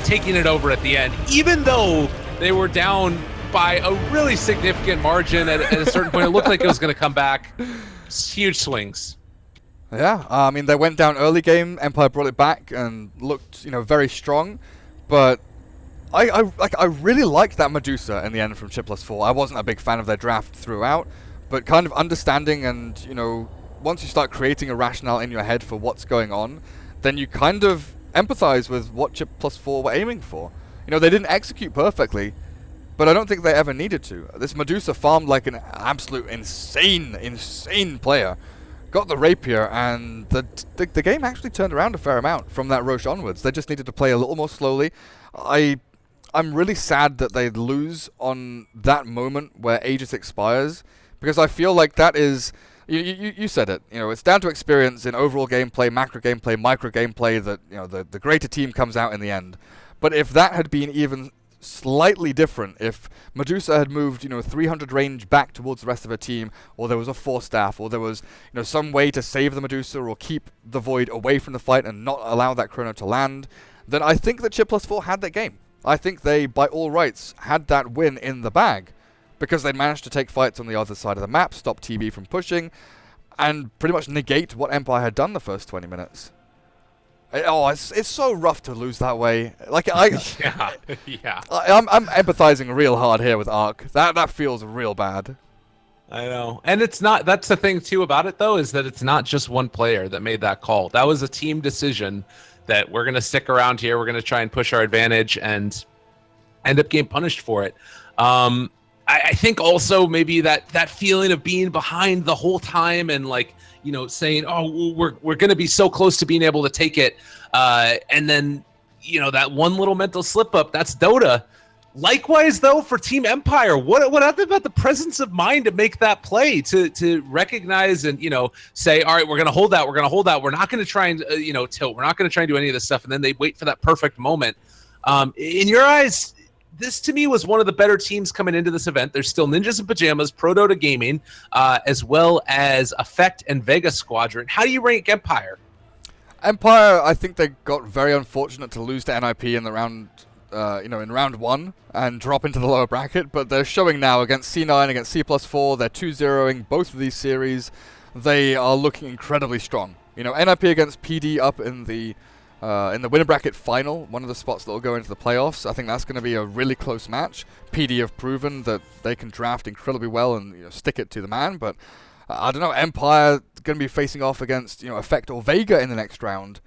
taking it over at the end, even though they were down by a really significant margin at a certain point. It looked like it was going to come back. Huge swings. Yeah, I mean, they went down early game. Empire brought it back and looked, very strong. But I really liked that Medusa in the end from Chip+4. I wasn't a big fan of their draft throughout, but kind of understanding and, once you start creating a rationale in your head for what's going on, then you kind of empathize with what Chip+4 were aiming for. They didn't execute perfectly, but I don't think they ever needed to. This Medusa farmed like an absolute insane player. Got the Rapier, and the game actually turned around a fair amount from that Roche onwards. They just needed to play a little more slowly. I'm really sad that they lose on that moment where Aegis expires, because I feel like that is... You said it. It's down to experience in overall gameplay, macro gameplay, micro gameplay that the greater team comes out in the end. But if that had been even slightly different, if Medusa had moved, 300 range back towards the rest of her team, or there was a force staff, or there was, some way to save the Medusa or keep the Void away from the fight and not allow that Chrono to land, then I think that Chip+4 had that game. I think they, by all rights, had that win in the bag, because they managed to take fights on the other side of the map, stop TV from pushing, and pretty much negate what Empire had done the first 20 minutes. It's so rough to lose that way. Like I'm empathizing real hard here with Ark. That feels real bad. I know. And it's not, that's the thing too about it though, is that it's not just one player that made that call. That was a team decision that we're going to stick around here. We're going to try and push our advantage and end up getting punished for it. I think also maybe that feeling of being behind the whole time and like, saying, oh, we're going to be so close to being able to take it. And then, that one little mental slip up, that's Dota. Likewise, though, for Team Empire, what happened about the presence of mind to make that play, to recognize and, say, all right, we're going to hold out. We're going to hold out. We're not going to try and, tilt. We're not going to try and do any of this stuff. And then they wait for that perfect moment. In your eyes, this to me was one of the better teams coming into this event. There's still Ninjas and Pyjamas, Prodota Gaming, as well as Effect and Vega Squadron. How do you rank Empire? Empire, I think they got very unfortunate to lose to NIP in the round, in round 1 and drop into the lower bracket. But they're showing now against C9, against C+4, they're 2-0ing both of these series. They are looking incredibly strong. NIP against PD up in the winner bracket final, one of the spots that will go into the playoffs. I think that's going to be a really close match. PD have proven that they can draft incredibly well and stick it to the man, but I don't know, Empire going to be facing off against Effect or Vega in the next round.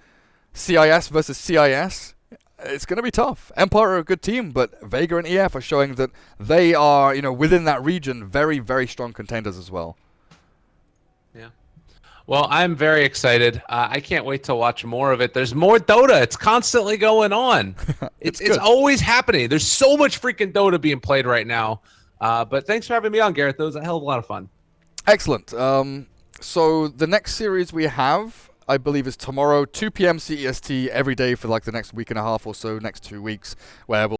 CIS versus CIS, it's going to be tough. Empire are a good team, but Vega and EF are showing that they are, within that region, very, very strong contenders as well. Yeah. Well, I'm very excited. I can't wait to watch more of it. There's more Dota. It's constantly going on. It's always happening. There's so much freaking Dota being played right now. But thanks for having me on, Gareth. That was a hell of a lot of fun. Excellent. So the next series we have, I believe, is tomorrow, 2 p.m. CEST every day for like the next week and a half or so, next 2 weeks, where we'll